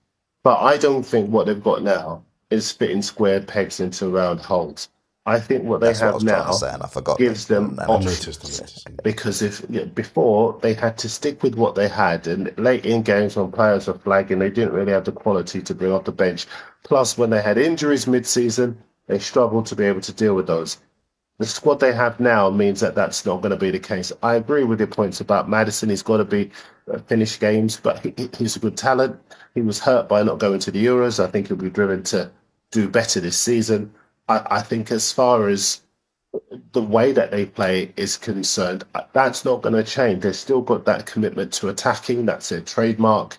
but I don't think what they've got now is fitting square pegs into round holes. I think what they have now gives them options. Because before they had to stick with what they had, and late in games when players were flagging, they didn't really have the quality to bring off the bench. Plus, when they had injuries mid-season, they struggled to be able to deal with those. The squad they have now means that that's not going to be the case. I agree with your points about Maddison. He's got to finish games, but he's a good talent. He was hurt by not going to the Euros. I think he'll be driven to do better this season. I think as far as the way that they play is concerned, that's not going to change. They've still got that commitment to attacking. That's their trademark.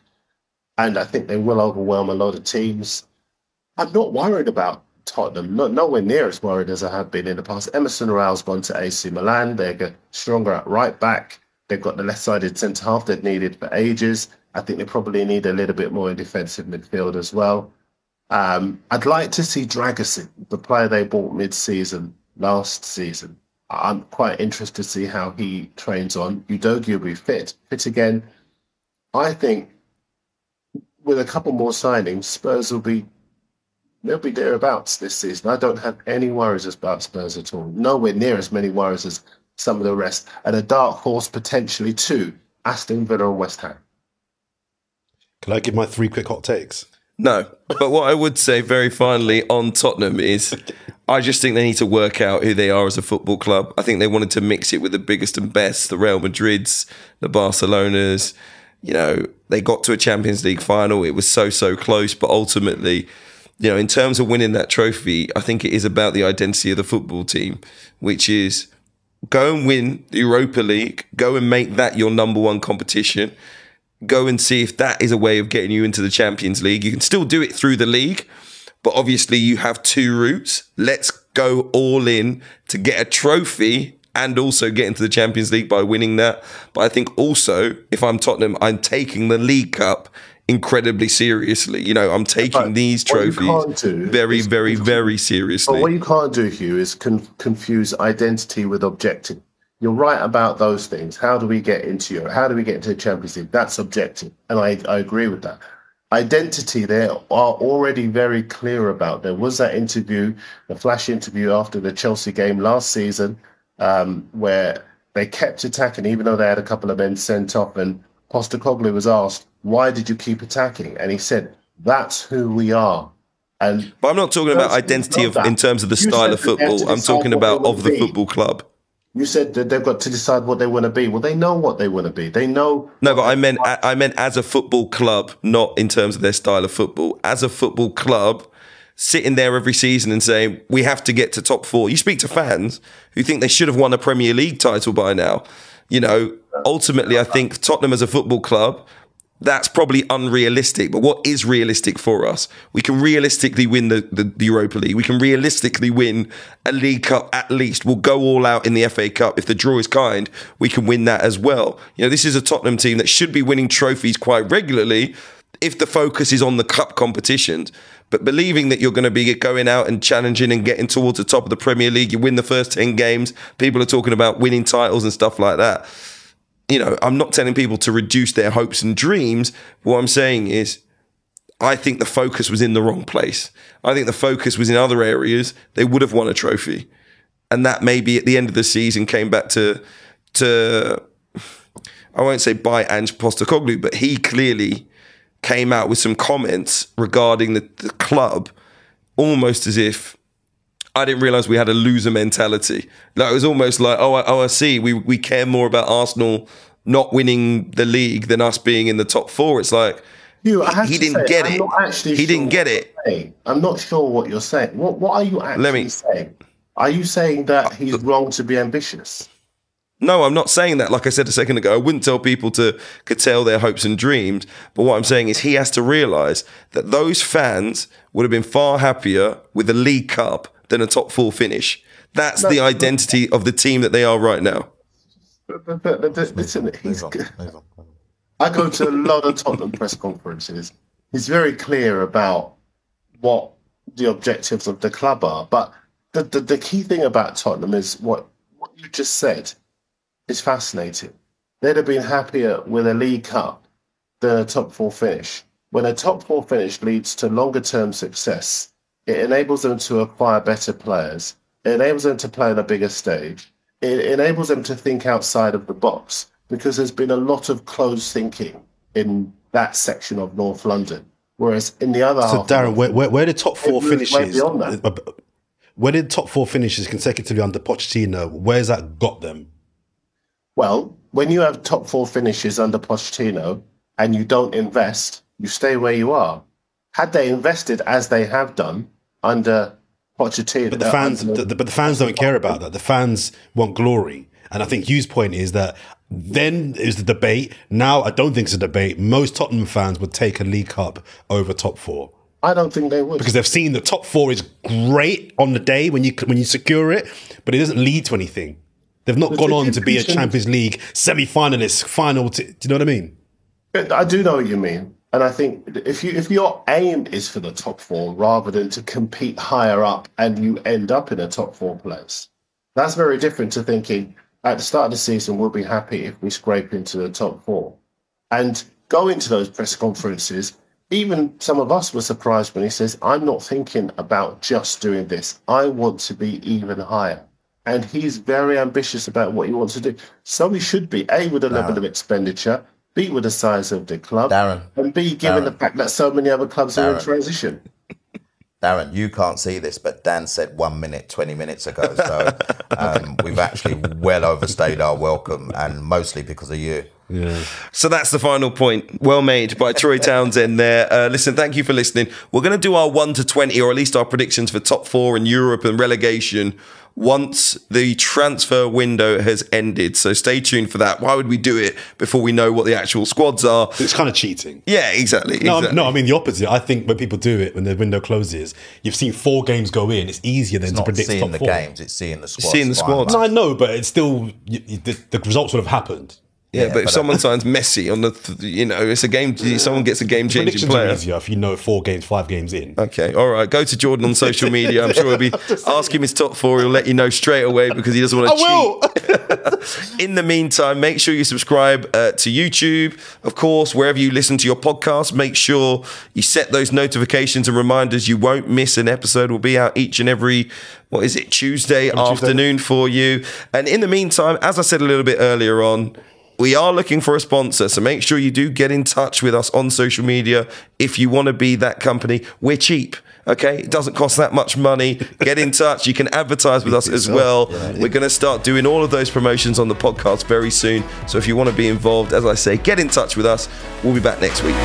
And I think they will overwhelm a lot of teams. I'm not worried about Tottenham, nowhere near as worried as I have been in the past. Emerson Royale's gone to AC Milan. They're stronger at right back. They've got the left-sided centre-half they've needed for ages. I think they probably need a little bit more in defensive midfield as well. I'd like to see Dragusin, the player they bought mid-season last season. I'm quite interested to see how he trains on. Udogie will be fit again. I think with a couple more signings, Spurs they'll be thereabouts this season. I don't have any worries about Spurs at all. Nowhere near as many worries as some of the rest. And a dark horse potentially too, Aston Villa and West Ham. Can I give my 3 quick hot takes? No, but what I would say very finally on Tottenham is I just think they need to work out who they are as a football club. I think they wanted to mix it with the biggest and best, the Real Madrids, the Barcelonas. You know, they got to a Champions League final. It was so close, but ultimately, you know, in terms of winning that trophy, I think it is about the identity of the football team, which is go and win the Europa League, go and make that your number one competition, go and see if that is a way of getting you into the Champions League. You can still do it through the league, but obviously you have 2 routes. Let's go all in to get a trophy and also get into the Champions League by winning that. But I think also, if I'm Tottenham, I'm taking the League Cup incredibly seriously. You know, I'm taking these trophies very seriously. But what you can't do, Hugh, is confuse identity with objective. You're right about those things. How do we get into Europe? How do we get into the Champions League? That's objective. And I agree with that. Identity, they are already very clear about. There was that interview, the flash interview after the Chelsea game last season, where they kept attacking, even though they had a couple of men sent off. And Postecoglou was asked, why did you keep attacking? And he said, that's who we are. But I'm not talking about identity in terms of the style of football. I'm talking about of the football club. You said that they've got to decide what they want to be. Well, they know what they want to be. They know. No, but I meant as a football club, not in terms of their style of football. As a football club, sitting there every season and saying, we have to get to top 4. You speak to fans who think they should have won a Premier League title by now. You know, ultimately, I think Tottenham as a football club, that's probably unrealistic. But what is realistic for us? We can realistically win the Europa League. We can realistically win a League Cup at least. We'll go all out in the FA Cup. If the draw is kind, we can win that as well. You know, this is a Tottenham team that should be winning trophies quite regularly if the focus is on the cup competitions. But believing that you're going to be going out and challenging and getting towards the top of the Premier League, you win the first 10 games, people are talking about winning titles and stuff like that. You know, I'm not telling people to reduce their hopes and dreams. What I'm saying is, I think the focus was in the wrong place. I think the focus was in other areas. They would have won a trophy. and that maybe at the end of the season came back to I won't say by Ange Postecoglou, but he clearly came out with some comments regarding the club, almost as if I didn't realise we had a loser mentality. Like, it was almost like, I see, we care more about Arsenal not winning the league than us being in the top four. It's like, Hugh, he didn't get it. He didn't get it. I'm not sure what you're saying. What are you actually saying? Are you saying that he's wrong to be ambitious? No, I'm not saying that. Like I said a second ago, I wouldn't tell people to curtail their hopes and dreams. But what I'm saying is he has to realise that those fans would have been far happier with a League Cup than a top four finish. That's the identity of the team that they are right now. But listen, I go to a lot of Tottenham press conferences. He's very clear about what the objectives of the club are. But the key thing about Tottenham is what you just said. Is fascinating. They'd have been happier with a League Cup than a top four finish. When a top four finish leads to longer term success, it enables them to acquire better players. It enables them to play on a bigger stage. It enables them to think outside of the box, because there's been a lot of closed thinking in that section of North London. Whereas in the other half... So Darren, where the top four finishes... Where did top four finishes consecutively under Pochettino, where's that got them? Well, when you have top four finishes under Pochettino and you don't invest, you stay where you are. Had they invested as they have done under Pochettino... But the fans don't care about that. The fans want glory. And I think Hugh's point is that then is the debate. Now, I don't think it's a debate. Most Tottenham fans would take a League Cup over top four. I don't think they would. Because they've seen the top four is great on the day when you secure it, but it doesn't lead to anything. They've not gone on to be a Champions League semi-finalist, final. Do you know what I mean? I do know what you mean. And I think if your aim is for the top four rather than to compete higher up and you end up in a top four place, that's very different to thinking at the start of the season, we'll be happy if we scrape into the top four. And going to those press conferences, even some of us were surprised when he says, I'm not thinking about just doing this. I want to be even higher. And he's very ambitious about what he wants to do. So he should be, A, with the level of expenditure, B, with the size of the club, and B, given the fact that so many other clubs are in transition. Darren, you can't see this, but Dan said 1 minute, 20 minutes ago. So we've actually well overstayed our welcome, and mostly because of you. Yeah. So that's the final point. Well made by Troy Townsend there. Listen, thank you for listening. We're going to do our 1 to 20, or at least our predictions for top four in Europe and relegation once the transfer window has ended. So stay tuned for that. Why would we do it before we know what the actual squads are? It's kind of cheating. Yeah, exactly. No, I mean the opposite. I think when people do it, when the window closes, you've seen 4 games go in, it's easier than to predict top 4. It's not seeing the games, it's seeing the squads. Seeing the squads. No, I know, but it's still, the results would have happened. Yeah, but if someone signs Messi on it's a game. Someone gets a game-changing player. Predictions are easier if you know 4 games, 5 games in. Okay, all right. Go to Jordan on social media. I'm sure he'll be ask him his top 4. He'll let you know straight away because he doesn't want to cheat. In the meantime, make sure you subscribe to YouTube. Of course, wherever you listen to your podcast, make sure you set those notifications and reminders. You won't miss an episode. We'll be out each and every Tuesday afternoon for you. And in the meantime, as I said a little bit earlier on, we are looking for a sponsor, so make sure you do get in touch with us on social media if you want to be that company. We're cheap, okay? It doesn't cost that much money. Get in touch. You can advertise with us as well. We're going to start doing all of those promotions on the podcast very soon. So if you want to be involved, as I say, get in touch with us. We'll be back next week.